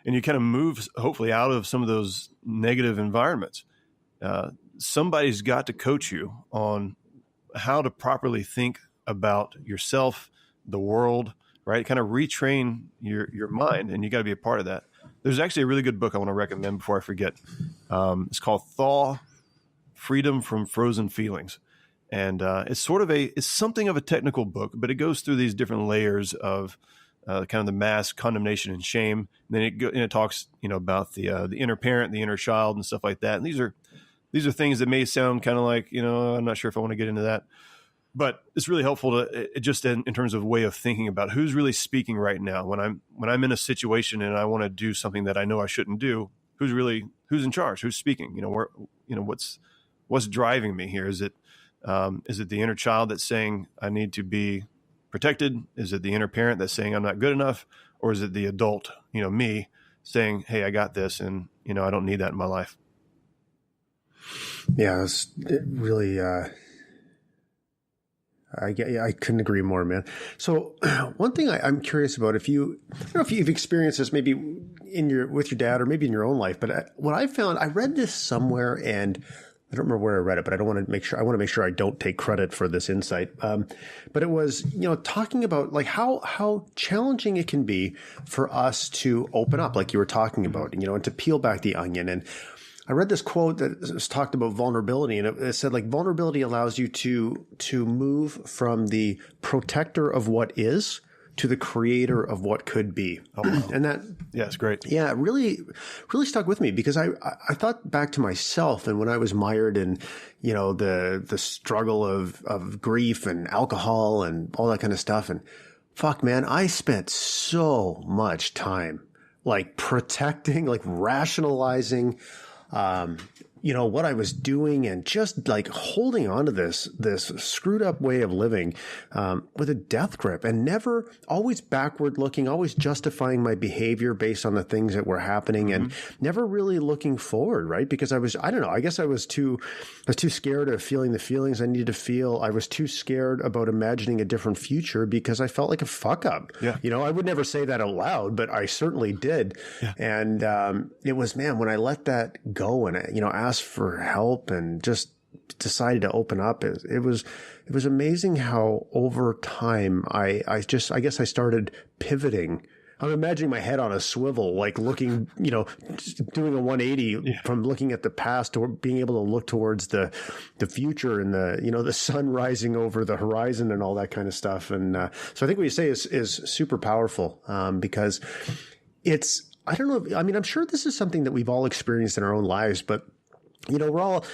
and you kind of move hopefully out of some of those negative environments, somebody's got to coach you on how to properly think about yourself, the world, right? Kind of retrain your mind, and you got to be a part of that. There's actually a really good book I want to recommend before I forget. It's called Thaw: Freedom from Frozen Feelings. And it's something of a technical book, but it goes through these different layers of kind of the mass condemnation and shame. And then it talks, about the inner parent, the inner child, and stuff like that. And these are things that may sound kind of like, I'm not sure if I want to get into that, but it's really helpful to just in terms of way of thinking about who's really speaking right now. When I'm in a situation and I want to do something that I know I shouldn't do, who's in charge? Who's speaking? What's driving me here? Is it the inner child that's saying I need to be protected? Is it the inner parent that's saying I'm not good enough? Or is it the adult, me saying, hey, I got this, and, I don't need that in my life? Yeah, it really, I couldn't agree more, man. So one thing I'm curious about, I don't know if you've experienced this maybe with your dad or maybe in your own life, but what I found, I read this somewhere and I don't remember where I read it, but I want to make sure I don't take credit for this insight. But it was, talking about like how challenging it can be for us to open up, like you were talking about, and to peel back the onion. And I read this quote that was talked about vulnerability, and it said like vulnerability allows you to move from the protector of what is to the creator of what could be. Oh, wow. And that, yeah, it's great. Yeah, it really stuck with me because I thought back to myself and when I was mired in, the struggle of grief and alcohol and all that kind of stuff. And fuck, man, I spent so much time like protecting, like rationalizing, what I was doing and just like holding on to this screwed up way of living, with a death grip and never always backward looking, always justifying my behavior based on the things that were happening and never really looking forward. Right. Because I guess I was too scared of feeling the feelings I needed to feel. I was too scared about imagining a different future because I felt like a fuck up. Yeah. I would never say that out loud, but I certainly did. Yeah. And, it was, man, when I let that go and, asked for help and just decided to open up, it was amazing how over time I guess I started pivoting. I'm imagining my head on a swivel, like looking, doing a 180 from looking at the past to being able to look towards the future and the sun rising over the horizon and all that kind of stuff. And so I think what you say is super powerful, because I don't know. I mean, I'm sure this is something that we've all experienced in our own lives, but we're all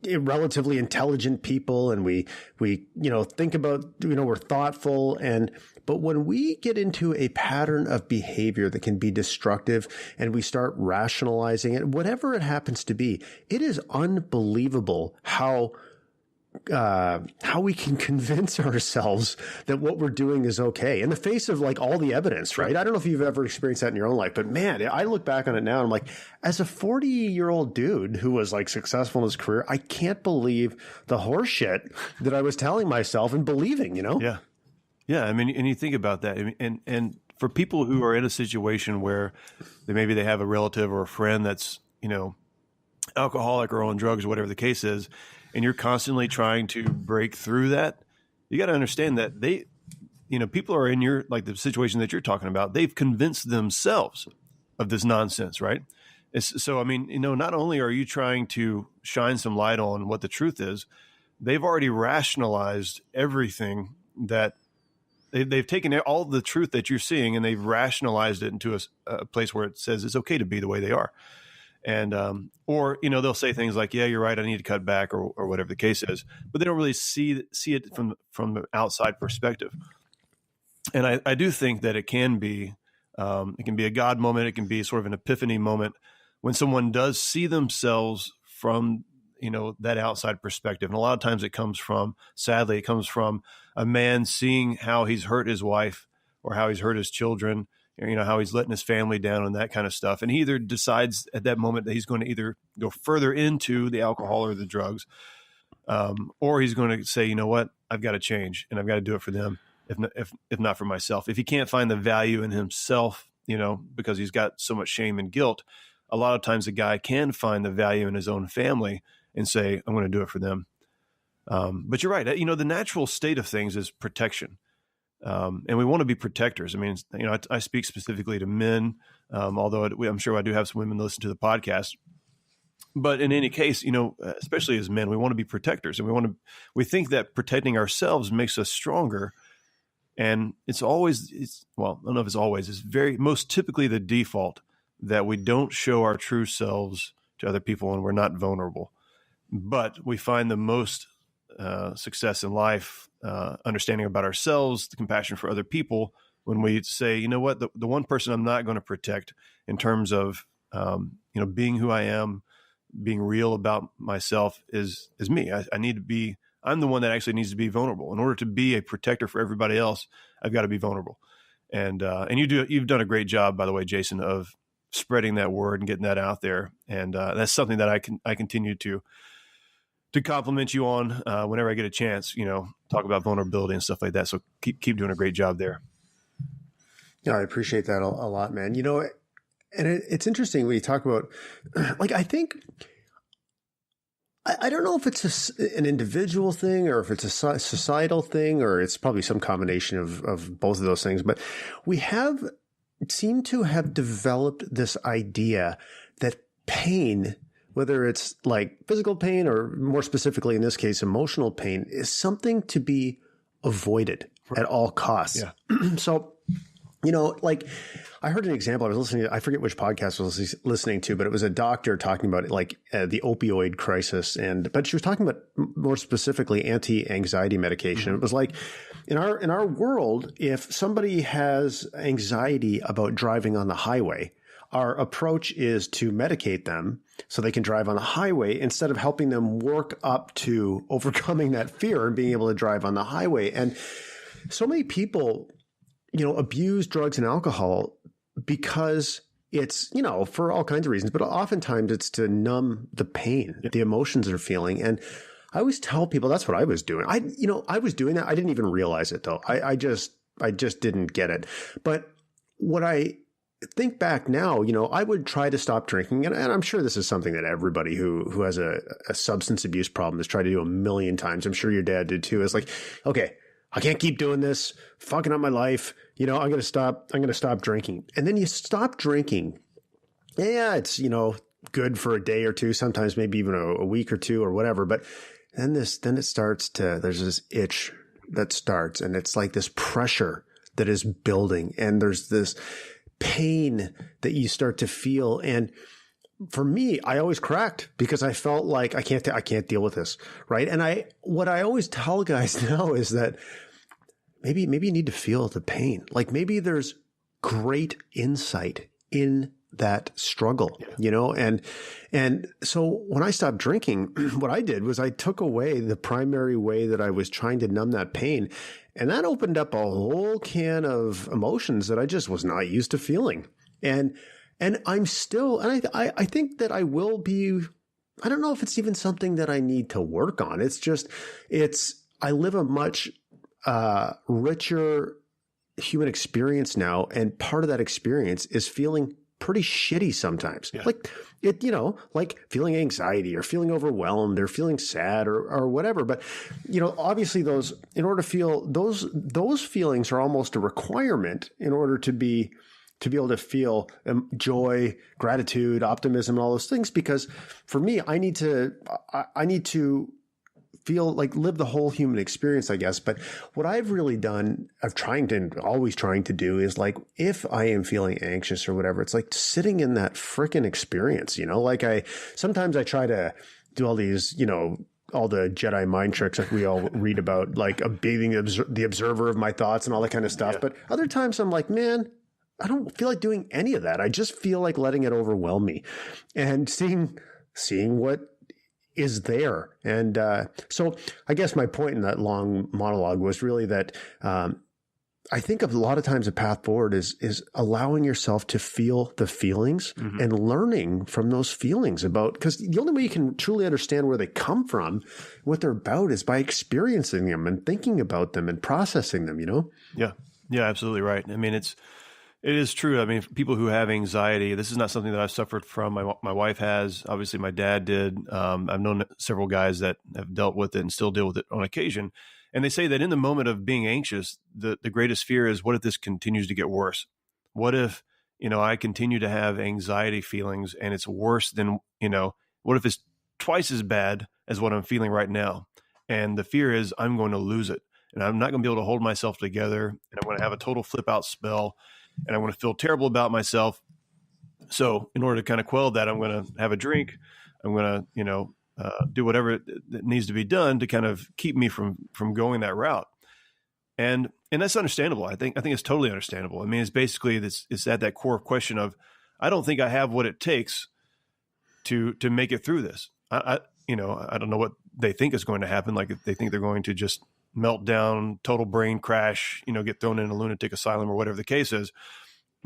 relatively intelligent people and we think about, we're thoughtful but when we get into a pattern of behavior that can be destructive and we start rationalizing it, whatever it happens to be, it is unbelievable how we can convince ourselves that what we're doing is okay in the face of like all the evidence, right? I don't know if you've ever experienced that in your own life, but man, I look back on it now and I'm like, as a 40-year-old dude who was like successful in his career, I can't believe the horse shit that I was telling myself and believing, Yeah. Yeah. I mean, and you think about that and for people who are in a situation where maybe they have a relative or a friend that's, alcoholic or on drugs or whatever the case is, and you're constantly trying to break through that, you got to understand that people are in the situation that you're talking about, they've convinced themselves of this nonsense, right? So, I mean, not only are you trying to shine some light on what the truth is, they've already rationalized everything that they've taken all the truth that you're seeing and they've rationalized it into a place where it says it's okay to be the way they are. And, or, they'll say things like, yeah, you're right, I need to cut back or whatever the case is, but they don't really see it from the outside perspective. And I do think that it can be a God moment. It can be sort of an epiphany moment when someone does see themselves from, that outside perspective. And a lot of times sadly, it comes from a man seeing how he's hurt his wife or how he's hurt his children, how he's letting his family down and that kind of stuff. And he either decides at that moment that he's going to either go further into the alcohol or the drugs, or he's going to say, you know what, I've got to change and I've got to do it for them, if not for myself. If he can't find the value in himself, because he's got so much shame and guilt, a lot of times a guy can find the value in his own family and say, I'm going to do it for them. But you're right. The natural state of things is protection. And we want to be protectors. I mean, I speak specifically to men, although I'm sure I do have some women listen to the podcast. But in any case, especially as men, we want to be protectors, and we think that protecting ourselves makes us stronger. And I don't know if it's always, it's most typically the default that we don't show our true selves to other people and we're not vulnerable. But we find the most success in life, understanding about ourselves, the compassion for other people, when we say, you know what, the one person I'm not going to protect in terms of, being who I am, being real about myself is me. I need to be I'm the one that actually needs to be vulnerable. In order to be a protector for everybody else, I've got to be vulnerable. And you've done a great job, by the way, Jason, of spreading that word and getting that out there. And that's something that I continue to compliment you on whenever I get a chance, talk about vulnerability and stuff like that. So keep doing a great job there. Yeah, I appreciate that a lot, man. And it's interesting when you talk about, like, I think, I don't know if it's an individual thing or if it's a societal thing, or it's probably some combination of both of those things. But we seem to have developed this idea that pain, whether it's like physical pain or more specifically in this case, emotional pain, is something to be avoided at all costs. Yeah. So, like I heard an example. I was listening to, I forget which podcast I was listening to, but it was a doctor talking about the opioid crisis. But she was talking about more specifically anti-anxiety medication. Mm-hmm. It was like in our world, if somebody has anxiety about driving on the highway, our approach is to medicate them so they can drive on the highway instead of helping them work up to overcoming that fear and being able to drive on the highway. And so many people, abuse drugs and alcohol because it's, for all kinds of reasons, but oftentimes it's to numb the pain, the emotions they're feeling. And I always tell people that's what I was doing. I was doing that. I didn't even realize it though. I just didn't get it. But what I think back now, I would try to stop drinking. And I'm sure this is something that everybody who has a substance abuse problem has tried to do a million times. I'm sure your dad did too. It's like, okay, I can't keep doing this, fucking up my life. I'm going to stop drinking. And then you stop drinking. Yeah, it's, good for a day or two, sometimes maybe even a week or two or whatever. But then it starts there's this itch that starts, and it's like this pressure that is building, and there's this pain that you start to feel. And for me, I always cracked because I felt like I can't deal with this. Right. And what I always tell guys now is that maybe you need to feel the pain. Like maybe there's great insight in that struggle, and so when I stopped drinking, what I did was I took away the primary way that I was trying to numb that pain. And that opened up a whole can of emotions that I just was not used to feeling. And I'm still, and I think that I will be, I don't know if it's even something that I need to work on. I live a much richer human experience now. And part of that experience is feeling pretty shitty sometimes. Yeah. Like like feeling anxiety or feeling overwhelmed or feeling sad or whatever. But, obviously in order to feel those feelings are almost a requirement in order to be able to feel joy, gratitude, optimism, and all those things. Because for me, I need to feel like live the whole human experience, I guess. But what I've really done, always trying to do is like, if I am feeling anxious or whatever, it's like sitting in that frickin' experience, like sometimes I try to do all these, all the Jedi mind tricks like we all read about, like being the observer of my thoughts and all that kind of stuff. Yeah. But other times I'm like, man, I don't feel like doing any of that. I just feel like letting it overwhelm me and seeing what is there. And so I guess my point in that long monologue was really that I think of a lot of times the path forward is allowing yourself to feel the feelings and learning from those feelings because the only way you can truly understand where they come from, what they're about, is by experiencing them and thinking about them and processing them, Yeah. Yeah, absolutely right. I mean, it is true. I mean, people who have anxiety, this is not something that I've suffered from. My wife has. Obviously, my dad did. I've known several guys that have dealt with it and still deal with it on occasion. And they say that in the moment of being anxious, the greatest fear is, what if this continues to get worse? What if, I continue to have anxiety feelings and it's worse than, what if it's twice as bad as what I'm feeling right now? And the fear is I'm going to lose it. And I'm not going to be able to hold myself together. And I'm going to have a total flip out spell. And I want to feel terrible about myself. So in order to kind of quell that, I'm going to have a drink. I'm going to, do whatever that needs to be done to kind of keep me from going that route. And that's understandable. I think it's totally understandable. I mean, it's basically it's at that core question of, I don't think I have what it takes to make it through this. I don't know what they think is going to happen. Like if they think they're going to just melt down, total brain crash, get thrown in a lunatic asylum or whatever the case is.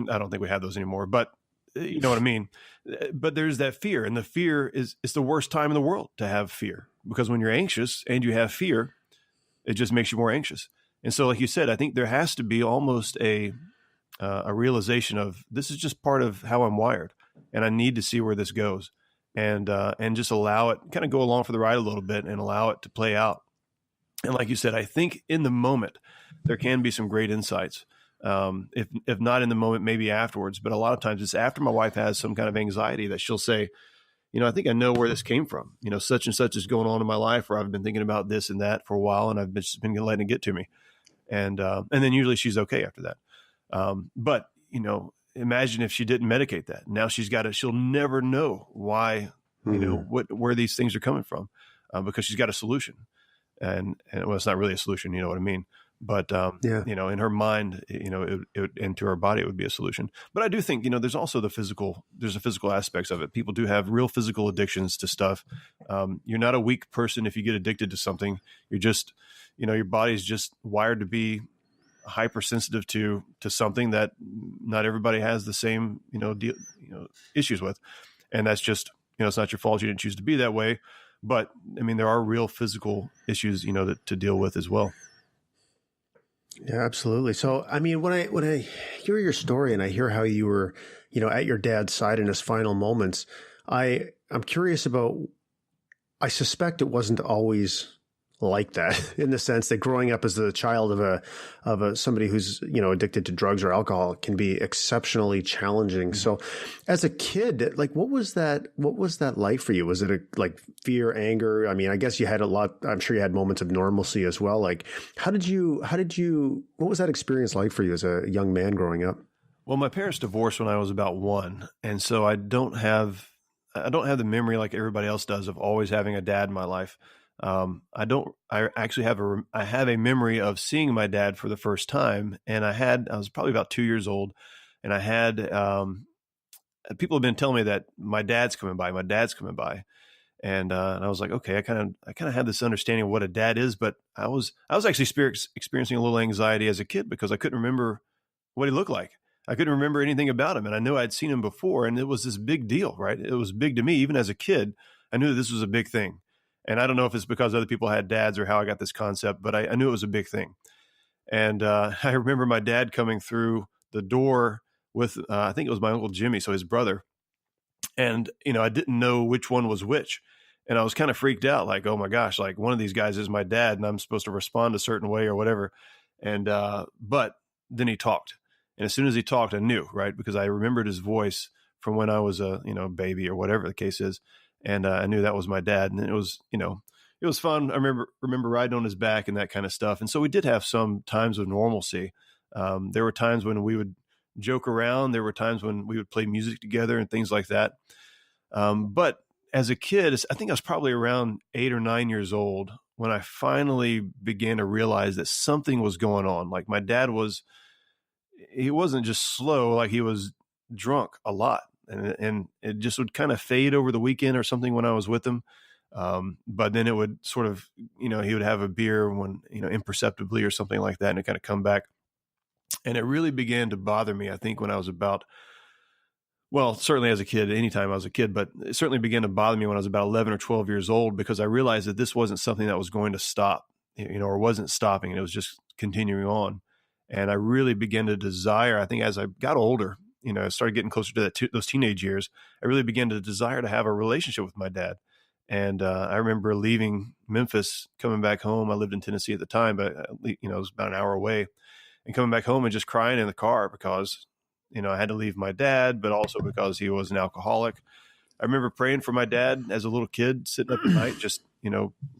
I don't think we have those anymore, but you know what I mean? But there's that fear, and the fear it's the worst time in the world to have fear, because when you're anxious and you have fear, it just makes you more anxious. And so, like you said, I think there has to be almost a realization of this is just part of how I'm wired, and I need to see where this goes, and just allow it, kind of go along for the ride a little bit and allow it to play out. And like you said, I think in the moment there can be some great insights. If not in the moment, maybe afterwards. But a lot of times it's after my wife has some kind of anxiety that she'll say, I think I know where this came from. Such and such is going on in my life, or I've been thinking about this and that for a while, and I've just been letting it get to me. And then usually she's okay after that. But imagine if she didn't medicate that. Now she'll never know why, where these things are coming from, because she's got a solution. And well, it's not really a solution, you know what I mean? But, in her mind, and to her body, it would be a solution. But I do think, there's also there's the physical aspects of it. People do have real physical addictions to stuff. You're not a weak person if you get addicted to something. You're just, your body's just wired to be hypersensitive to something that not everybody has the same, issues with. And that's just, it's not your fault. You didn't choose to be that way. But I mean, there are real physical issues, to deal with as well. Yeah, absolutely. So, I mean, when I hear your story and I hear how you were, at your dad's side in his final moments, I'm curious about, I suspect it wasn't always like that, in the sense that growing up as the child of somebody who's, addicted to drugs or alcohol can be exceptionally challenging. Mm-hmm. So as a kid, like, what was that like for you? Was it like fear, anger? I mean, I guess you had I'm sure you had moments of normalcy as well. Like, what was that experience like for you as a young man growing up? Well, my parents divorced when I was about 1. And so I don't have the memory like everybody else does of always having a dad in my life. I actually have a memory of seeing my dad for the first time. And I was probably about 2 years old, and I had, people have been telling me that my dad's coming by. And I was like, okay, I kind of had this understanding of what a dad is, but I was actually experiencing a little anxiety as a kid because I couldn't remember what he looked like. I couldn't remember anything about him. And I knew I'd seen him before, and it was this big deal, right? It was big to me. Even as a kid, I knew that this was a big thing. And I don't know if it's because other people had dads or how I got this concept, but I knew it was a big thing. And I remember my dad coming through the door with, I think it was my Uncle Jimmy, so his brother. And, I didn't know which one was which. And I was kind of freaked out, like, oh my gosh, like one of these guys is my dad and I'm supposed to respond a certain way or whatever. And, but then he talked. And as soon as he talked, I knew, right? Because I remembered his voice from when I was a, baby or whatever the case is. And I knew that was my dad. And it was, it was fun. I remember riding on his back and that kind of stuff. And so we did have some times of normalcy. There were times when we would joke around. There were times when we would play music together and things like that. But as a kid, I think I was probably around 8 or 9 years old when I finally began to realize that something was going on. Like my dad he wasn't just slow, like he was drunk a lot. And it just would kind of fade over the weekend or something when I was with him. But then it would sort of, he would have a beer when, imperceptibly or something like that, and it kind of come back. And it really began to bother me, I think, when I was certainly as a kid, anytime I was a kid, but it certainly began to bother me when I was about 11 or 12 years old, because I realized that this wasn't something that was going to stop, or wasn't stopping, and it was just continuing on. And I really began to desire, I think as I got older, I started getting closer to those teenage years, I really began to desire to have a relationship with my dad. And I remember leaving Memphis, coming back home. I lived in Tennessee at the time, but it was about an hour away, and coming back home and just crying in the car because, I had to leave my dad, but also because he was an alcoholic. I remember praying for my dad as a little kid, sitting up at night, just,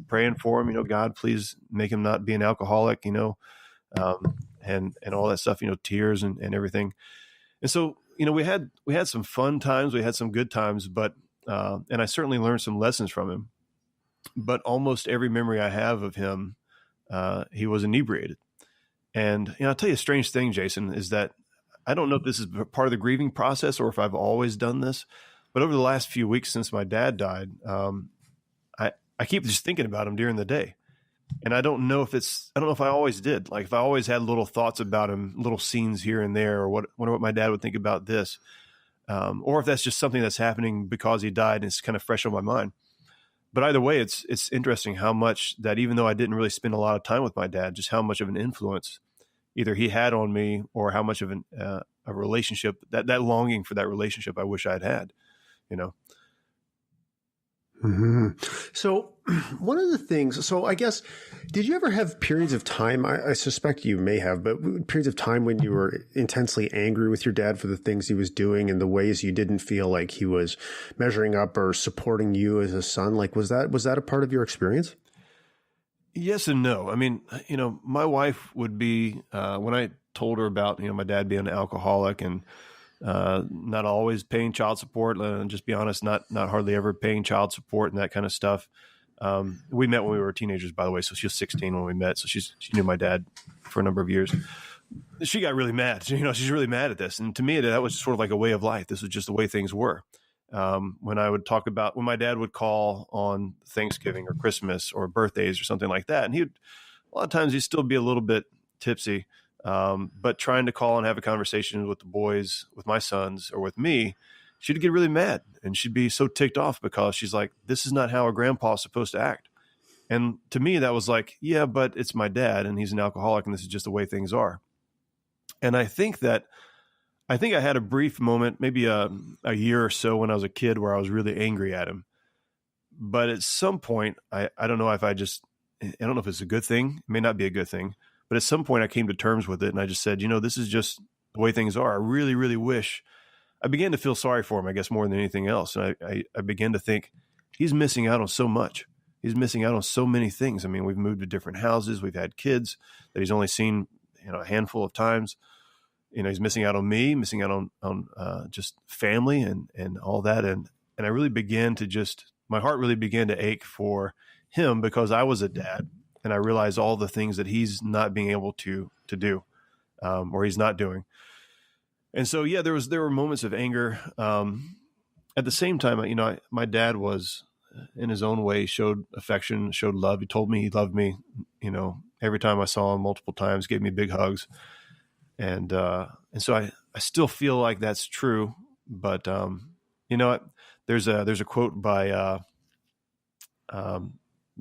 praying for him, God, please make him not be an alcoholic, and all that stuff, tears and everything. And so, we had some fun times, we had some good times, but, and I certainly learned some lessons from him, but almost every memory I have of him, he was inebriated. And, I'll tell you a strange thing, Jason, is that I don't know if this is part of the grieving process or if I've always done this, but over the last few weeks since my dad died, I keep just thinking about him during the day. And I don't know if I always did. Like if I always had little thoughts about him, little scenes here and there, or wonder what my dad would think about this. Or if that's just something that's happening because he died and it's kind of fresh on my mind. But either way, it's interesting how much that, even though I didn't really spend a lot of time with my dad, just how much of an influence either he had on me, or how much of a relationship, that longing for that relationship I wish I'd had, you know? Mm-hmm. So one of the things, so I guess, did you ever have periods of time, I suspect you may have, but periods of time when you were intensely angry with your dad for the things he was doing and the ways you didn't feel like he was measuring up or supporting you as a son? Like, was that a part of your experience? Yes and no. I mean, you know, my wife would be, when I told her about, you know, my dad being an alcoholic and not always paying child support, just be honest, not hardly ever paying child support and that kind of stuff. We met when we were teenagers, by the way. So she was 16 when we met. So she knew my dad for a number of years. She got really mad. You know, she's really mad at this. And to me, that was sort of like a way of life. This was just the way things were. When I would talk about when my dad would call on Thanksgiving or Christmas or birthdays or something like that, and a lot of times he'd still be a little bit tipsy. But trying to call and have a conversation with the boys, with my sons, or with me, she'd get really mad and she'd be so ticked off because she's like, this is not how a grandpa's supposed to act. And to me, that was like, yeah, but it's my dad and he's an alcoholic and this is just the way things are. And I think I had a brief moment, maybe a year or so when I was a kid, where I was really angry at him. But at some point, I don't know if I don't know if it's a good thing. It may not be a good thing. But at some point I came to terms with it and I just said, you know, this is just the way things are. I really, really wish. I began to feel sorry for him, I guess, more than anything else. And I began to think he's missing out on so much. He's missing out on so many things. I mean, we've moved to different houses. We've had kids that he's only seen, you know, a handful of times. You know, he's missing out on me, missing out on just family and all that. And I really began to my heart really began to ache for him because I was a dad. And I realized all the things that he's not being able to do, or he's not doing. And so, yeah, there were moments of anger. At the same time, you know, my dad was, in his own way, showed affection, showed love. He told me he loved me, you know, every time I saw him, multiple times, gave me big hugs. And so I still feel like that's true. But, you know, there's a quote by,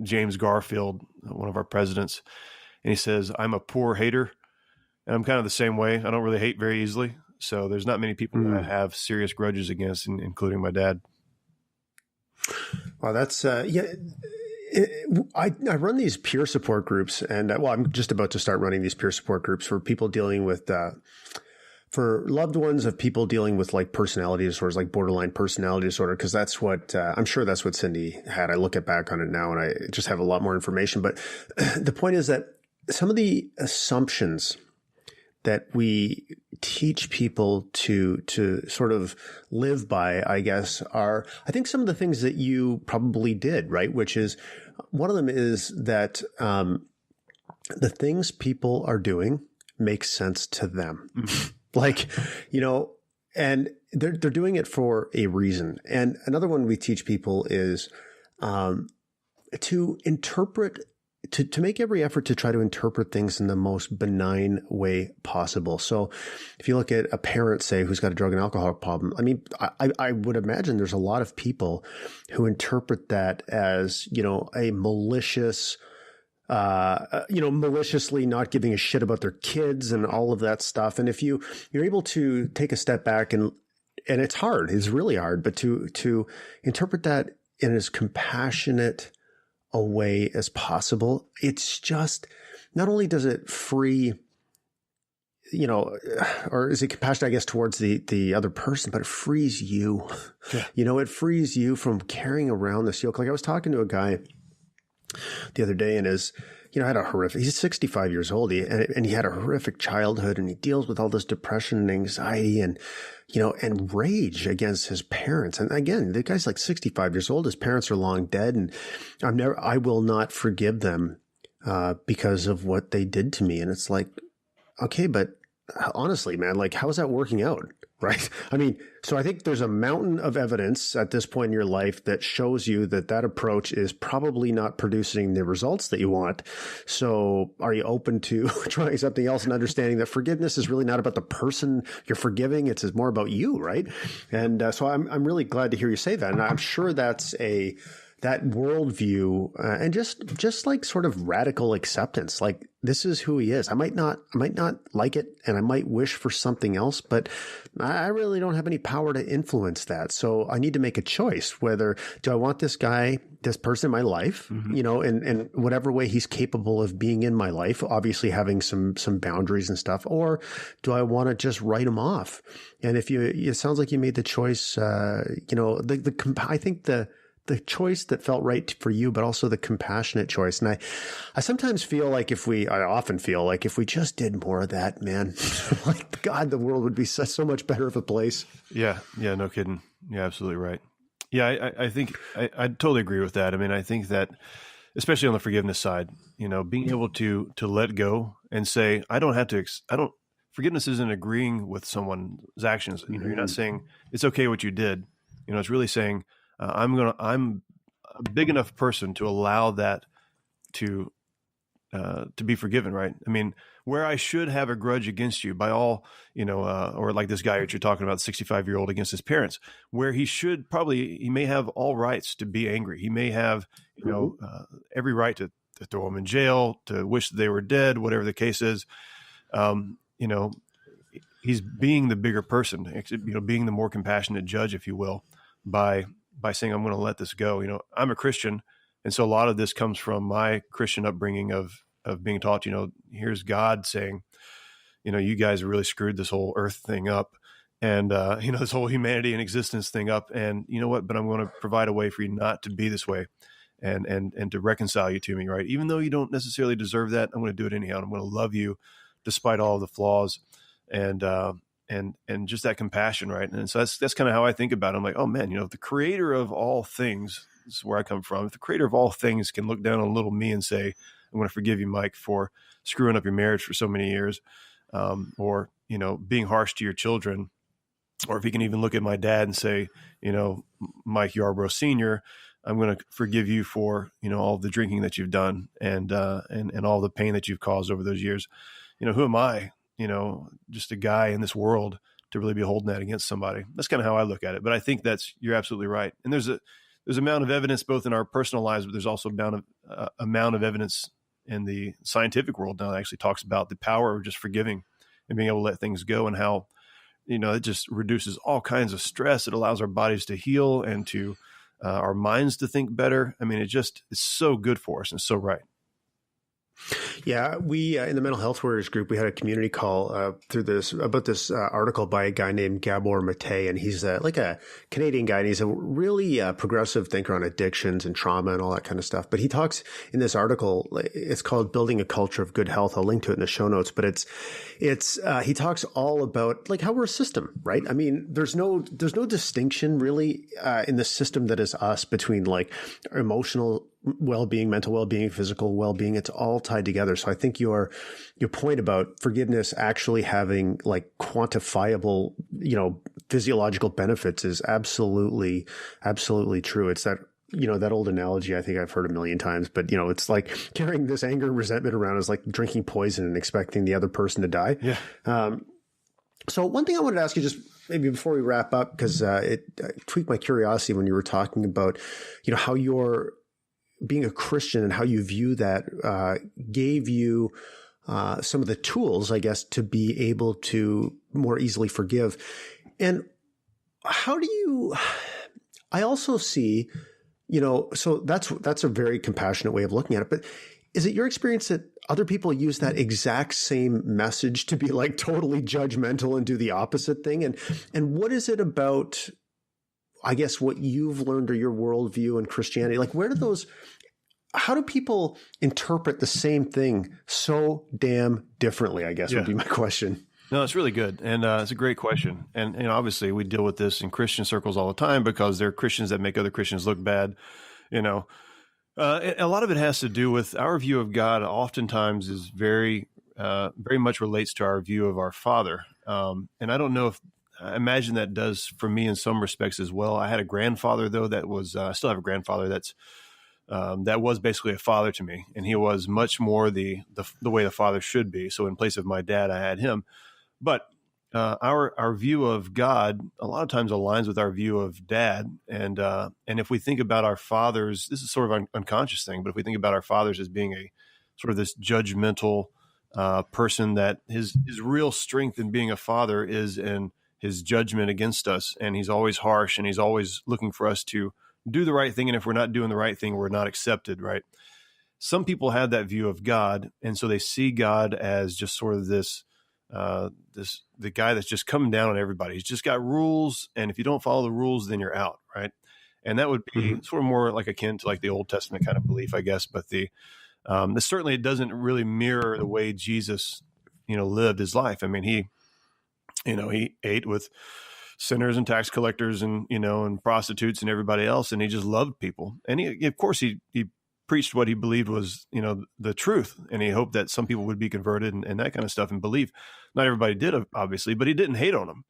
James Garfield, one of our presidents, and he says, "I'm a poor hater," and I'm kind of the same way. I don't really hate very easily, so there's not many people that I have serious grudges against, including my dad. Wow, that's yeah. I run these peer support groups, and I'm just about to start running these peer support groups for people dealing with for loved ones of people dealing with like personality disorders, like borderline personality disorder, because that's what I'm sure that's what Cindy had. I look back on it now and I just have a lot more information. But the point is that some of the assumptions that we teach people to sort of live by, I guess, are, I think, some of the things that you probably did, right? Which is, one of them is that the things people are doing make sense to them. Like, you know, and they're doing it for a reason. And another one we teach people is to interpret, to make every effort to try to interpret things in the most benign way possible. So if you look at a parent, say, who's got a drug and alcohol problem, I mean, I would imagine there's a lot of people who interpret that as, you know, a malicious, you know, maliciously not giving a shit about their kids and all of that stuff. And if you're able to take a step back and it's hard, it's really hard, but to interpret that in as compassionate a way as possible, it's just, not only does it free, you know, or is it compassionate, I guess, towards the other person, but it frees you. Yeah. You know, it frees you from carrying around this yoke. Like I was talking to a guy the other day, and he's 65 years old, and he had a horrific childhood, and he deals with all this depression and anxiety and, you know, and rage against his parents. And again, the guy's like 65 years old. His parents are long dead, and I will not forgive them because of what they did to me. And it's like, okay, but honestly, man, like, how is that working out? Right. I mean, so I think there's a mountain of evidence at this point in your life that shows you that that approach is probably not producing the results that you want. So are you open to trying something else and understanding that forgiveness is really not about the person you're forgiving? It's more about you. Right. And so I'm really glad to hear you say that. And I'm sure that's that worldview and just like sort of radical acceptance. Like, this is who he is. I might not like it, and I might wish for something else, but I really don't have any power to influence that. So I need to make a choice. Whether do I want this person in my life, in whatever way he's capable of being in my life, obviously having some boundaries and stuff, or do I want to just write him off? And it sounds like you made the choice, I think the choice that felt right for you, but also the compassionate choice. And I sometimes feel like I often feel like if we just did more of that, man, like, God, the world would be so much better of a place. Yeah. Yeah. No kidding. Yeah, absolutely right. Yeah. I think I totally agree with that. I mean, I think that especially on the forgiveness side, being able to let go and say, forgiveness isn't agreeing with someone's actions. You're not saying it's okay what you did. It's really saying, I'm a big enough person to allow that to be forgiven, right? I mean, where I should have a grudge against you by all, or like this guy that you're talking about, 65-year-old against his parents, where he may have all rights to be angry. He may have, every right to throw him in jail, to wish that they were dead, whatever the case is. He's being the bigger person, being the more compassionate judge, if you will, by saying, I'm going to let this go. I'm a Christian. And so a lot of this comes from my Christian upbringing of being taught, here's God saying, you guys really screwed this whole earth thing up and, this whole humanity and existence thing up. And you know what, but I'm going to provide a way for you not to be this way and to reconcile you to me, right? Even though you don't necessarily deserve that, I'm going to do it anyhow. I'm going to love you despite all of the flaws and just that compassion, right? And so that's kind of how I think about it. I'm like, oh man, the creator of all things, this is where I come from. If the creator of all things can look down on little me and say, I'm going to forgive you, Mike, for screwing up your marriage for so many years, or, being harsh to your children, or if he can even look at my dad and say, Mike Yarbrough Sr., I'm going to forgive you for, all the drinking that you've done and all the pain that you've caused over those years. Who am I? Just a guy in this world to really be holding that against somebody. That's kind of how I look at it. But I think you're absolutely right. And there's amount of evidence both in our personal lives, but there's also amount of evidence in the scientific world now that actually talks about the power of just forgiving and being able to let things go, and how, it just reduces all kinds of stress. It allows our bodies to heal and to our minds to think better. I mean, it's so good for us and so right. Yeah, we in the Mental Health Warriors group, we had a community call about this article by a guy named Gabor Mate, and he's like a Canadian guy, and he's a really progressive thinker on addictions and trauma and all that kind of stuff. But he talks in this article, it's called "Building a Culture of Good Health." I'll link to it in the show notes. But he talks all about like how we're a system, right? I mean, there's no distinction really in the system that is us between like emotional well-being, mental well-being, physical well-being. It's all tied together. So I think your point about forgiveness actually having like quantifiable, physiological benefits is absolutely true. It's that old analogy I think I've heard a million times, but it's like carrying this anger and resentment around is like drinking poison and expecting the other person to die. Yeah. So one thing I wanted to ask you just maybe before we wrap up, because it tweaked my curiosity when you were talking about, how you're being a Christian and how you view that gave you some of the tools, I guess, to be able to more easily forgive. And how do you, I also see, so that's a very compassionate way of looking at it, but is it your experience that other people use that exact same message to be like totally judgmental and do the opposite thing? And what is it about, I guess, what you've learned or your worldview in Christianity? Like, how do people interpret the same thing so damn differently, I guess would be my question. No, it's really good. And it's a great question. And obviously we deal with this in Christian circles all the time because there are Christians that make other Christians look bad. A lot of it has to do with our view of God oftentimes is very very much relates to our view of our Father. And I don't know if, I imagine that does for me in some respects as well. I had a grandfather, though, that was, I still have a grandfather that was basically a father to me. And he was much more the way the father should be. So in place of my dad, I had him. But our view of God a lot of times aligns with our view of dad. And if we think about our fathers, this is sort of an unconscious thing, but if we think about our fathers as being a sort of this judgmental person, that his real strength in being a father is in his judgment against us. And he's always harsh, and he's always looking for us to do the right thing. And if we're not doing the right thing, we're not accepted, right? Some people have that view of God. And so they see God as just sort of the guy that's just coming down on everybody. He's just got rules. And if you don't follow the rules, then you're out, right? And that would be sort of more like akin to like the Old Testament kind of belief, I guess. But certainly it doesn't really mirror the way Jesus, lived his life. I mean, he ate with sinners and tax collectors and, and prostitutes and everybody else. And he just loved people. And of course he preached what he believed was, the truth. And he hoped that some people would be converted and that kind of stuff and believe. Not everybody did, obviously, but he didn't hate on them,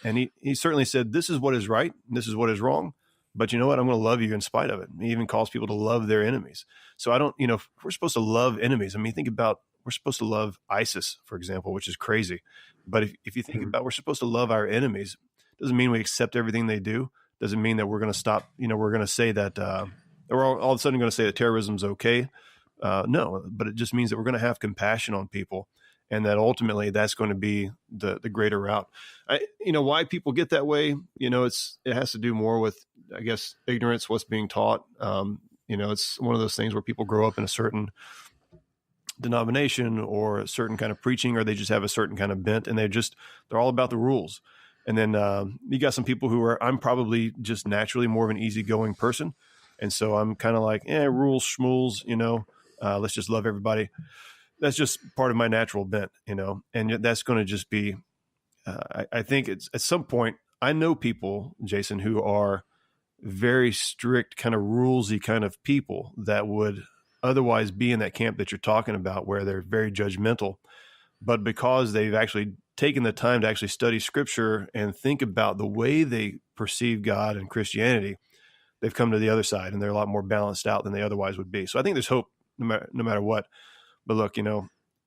and he certainly said, this is what is right. And this is what is wrong. But you know what? I'm going to love you in spite of it. He even calls people to love their enemies. So I don't, we're supposed to love enemies. I mean, think about, we're supposed to love ISIS, for example, which is crazy. But if you think about, we're supposed to love our enemies, doesn't mean we accept everything they do. Doesn't mean that we're going to stop, we're going to say that, we're all of a sudden going to say that terrorism's okay. No, but it just means that we're going to have compassion on people, and that ultimately that's going to be the greater route. Why people get that way, it has to do more with, I guess, ignorance, what's being taught. It's one of those things where people grow up in a certain denomination or a certain kind of preaching, or they just have a certain kind of bent, and they're all about the rules. And then you got some people I'm probably just naturally more of an easygoing person. And so I'm kind of like, rules, schmools, let's just love everybody. That's just part of my natural bent, and that's going to just be, I think it's at some point, I know people, Jason, who are very strict kind of rulesy kind of people that would otherwise be in that camp that you're talking about, where they're very judgmental, but because they've actually taken the time to actually study scripture and think about the way they perceive God and Christianity, they've come to the other side, and they're a lot more balanced out than they otherwise would be. So I think there's hope no matter what. But look,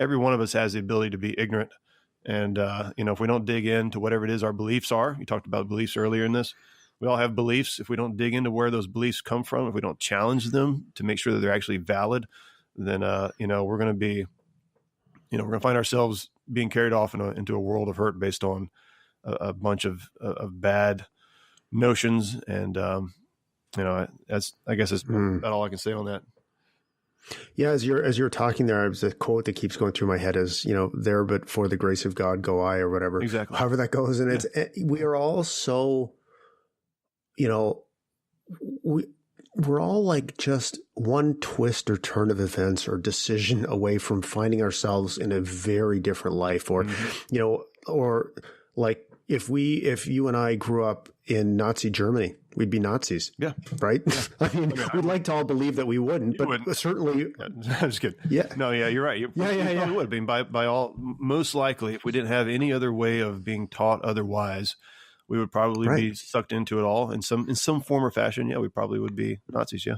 every one of us has the ability to be ignorant. And, if we don't dig into whatever it is our beliefs are, you talked about beliefs earlier in this, we all have beliefs. If we don't dig into where those beliefs come from, if we don't challenge them to make sure that they're actually valid, then, we're going to be, we're going to find ourselves being carried off into a world of hurt based on a bunch of bad notions. And, that's, I guess, that's about all I can say on that. Yeah, as you're talking there, there's a quote that keeps going through my head is, there but for the grace of God go I, or whatever. Exactly. However that goes. And we are all so, we're all like just one twist or turn of events or decision away from finding ourselves in a very different life, or, or like if you and I grew up in Nazi Germany, we'd be Nazis. Yeah. Right. Yeah. I mean, we'd like to all believe that we wouldn't, but wouldn't. Certainly. I'm just kidding. Yeah. No, yeah, you're right. You probably would. I mean, by all, most likely, if we didn't have any other way of being taught otherwise, we would probably be sucked into it all in some form or fashion. Yeah, we probably would be Nazis. Yeah.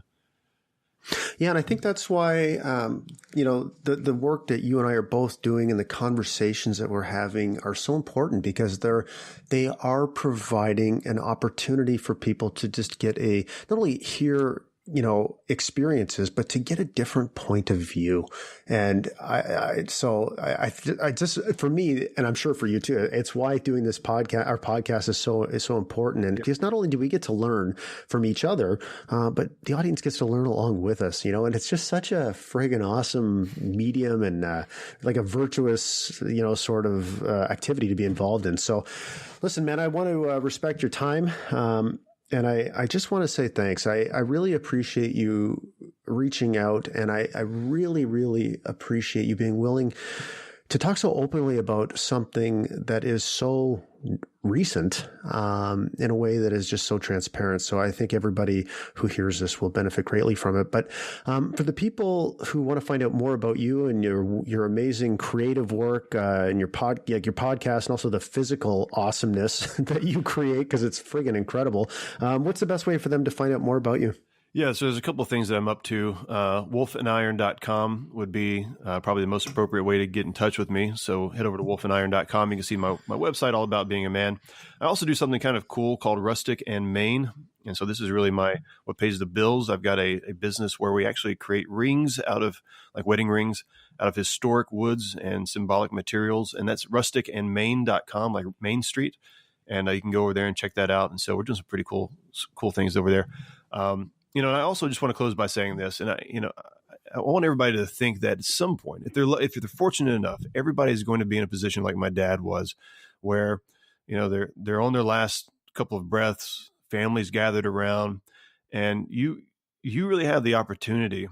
Yeah, and I think that's why, the work that you and I are both doing and the conversations that we're having are so important, because they are providing an opportunity for people to just get not only hear, experiences, but to get a different point of view. And I just, for me, and I'm sure for you too, it's why doing this podcast, our podcast is so important. And because not only do we get to learn from each other, but the audience gets to learn along with us, and it's just such a friggin' awesome medium and, like a virtuous, sort of, activity to be involved in. So listen, man, I want to respect your time. And I just want to say thanks. I really appreciate you reaching out, and I really, really appreciate you being willing to talk so openly about something that is so recent in a way that is just so transparent. So I think everybody who hears this will benefit greatly from it. But for the people who want to find out more about you and your amazing creative work and your podcast and also the physical awesomeness that you create, because it's friggin' incredible, what's the best way for them to find out more about you? Yeah, so there's a couple of things that I'm up to. Wolfandiron.com would be probably the most appropriate way to get in touch with me. So head over to wolfandiron.com. You can see my website all about being a man. I also do something kind of cool called Rustic and Main. And so this is really what pays the bills. I've got a business where we actually create rings out of, like wedding rings, out of historic woods and symbolic materials. And that's rusticandmain.com, like Main Street. And you can go over there and check that out. And so we're doing some pretty cool things over there. And I also just want to close by saying this, and I want everybody to think that at some point, if they're fortunate enough, everybody's going to be in a position like my dad was, where, they're on their last couple of breaths, families gathered around, and you really have the opportunity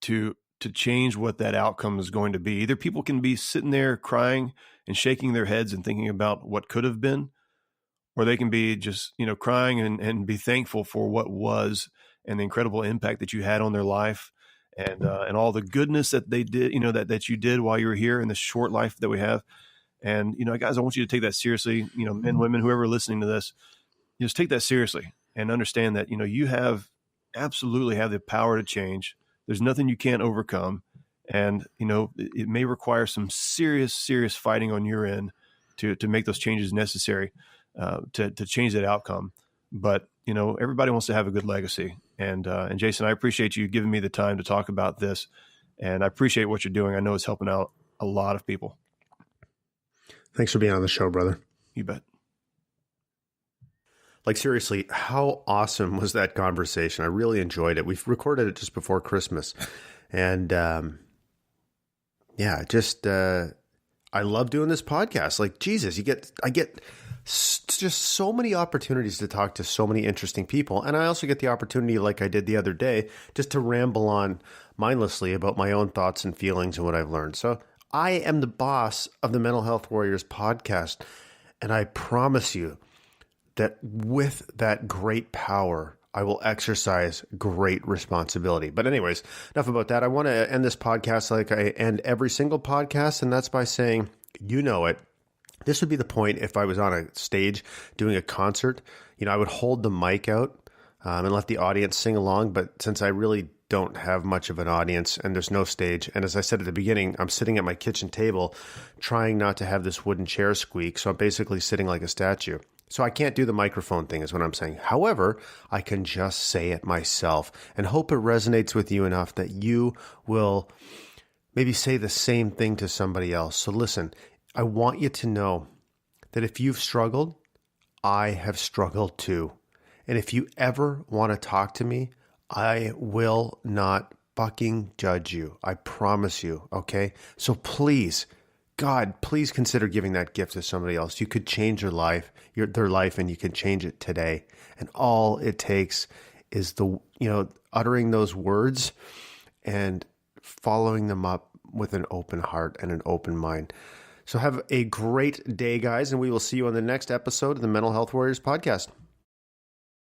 to change what that outcome is going to be. Either people can be sitting there crying and shaking their heads and thinking about what could have been, or they can be just, crying and be thankful for what was and the incredible impact that you had on their life and all the goodness that they did, that you did while you were here in this short life that we have. And, guys, I want you to take that seriously, men, women, whoever listening to this, just take that seriously and understand that, you absolutely have the power to change. There's nothing you can't overcome. And, it may require some serious fighting on your end to make those changes necessary. To change that outcome. But, everybody wants to have a good legacy. And Jason, I appreciate you giving me the time to talk about this. And I appreciate what you're doing. I know it's helping out a lot of people. Thanks for being on the show, brother. You bet. Like, seriously, how awesome was that conversation? I really enjoyed it. We've recorded it just before Christmas. And, I love doing this podcast. Like, Jesus, I get just so many opportunities to talk to so many interesting people. And I also get the opportunity, like I did the other day, just to ramble on mindlessly about my own thoughts and feelings and what I've learned. So I am the boss of the Mental Health Warriors podcast. And I promise you that with that great power, I will exercise great responsibility. But anyways, enough about that. I want to end this podcast like I end every single podcast, and that's by saying, this would be the point if I was on a stage doing a concert. I would hold the mic out and let the audience sing along. But since I really don't have much of an audience and there's no stage, and as I said at the beginning, I'm sitting at my kitchen table trying not to have this wooden chair squeak. So I'm basically sitting like a statue. So I can't do the microphone thing is what I'm saying. However, I can just say it myself and hope it resonates with you enough that you will maybe say the same thing to somebody else. So listen, I want you to know that if you've struggled, I have struggled too. And if you ever want to talk to me, I will not fucking judge you. I promise you. Okay. So please, God, please consider giving that gift to somebody else. You could change their life, and you can change it today. And all it takes is uttering those words and following them up with an open heart and an open mind. So have a great day, guys, and we will see you on the next episode of the Mental Health Warriors podcast.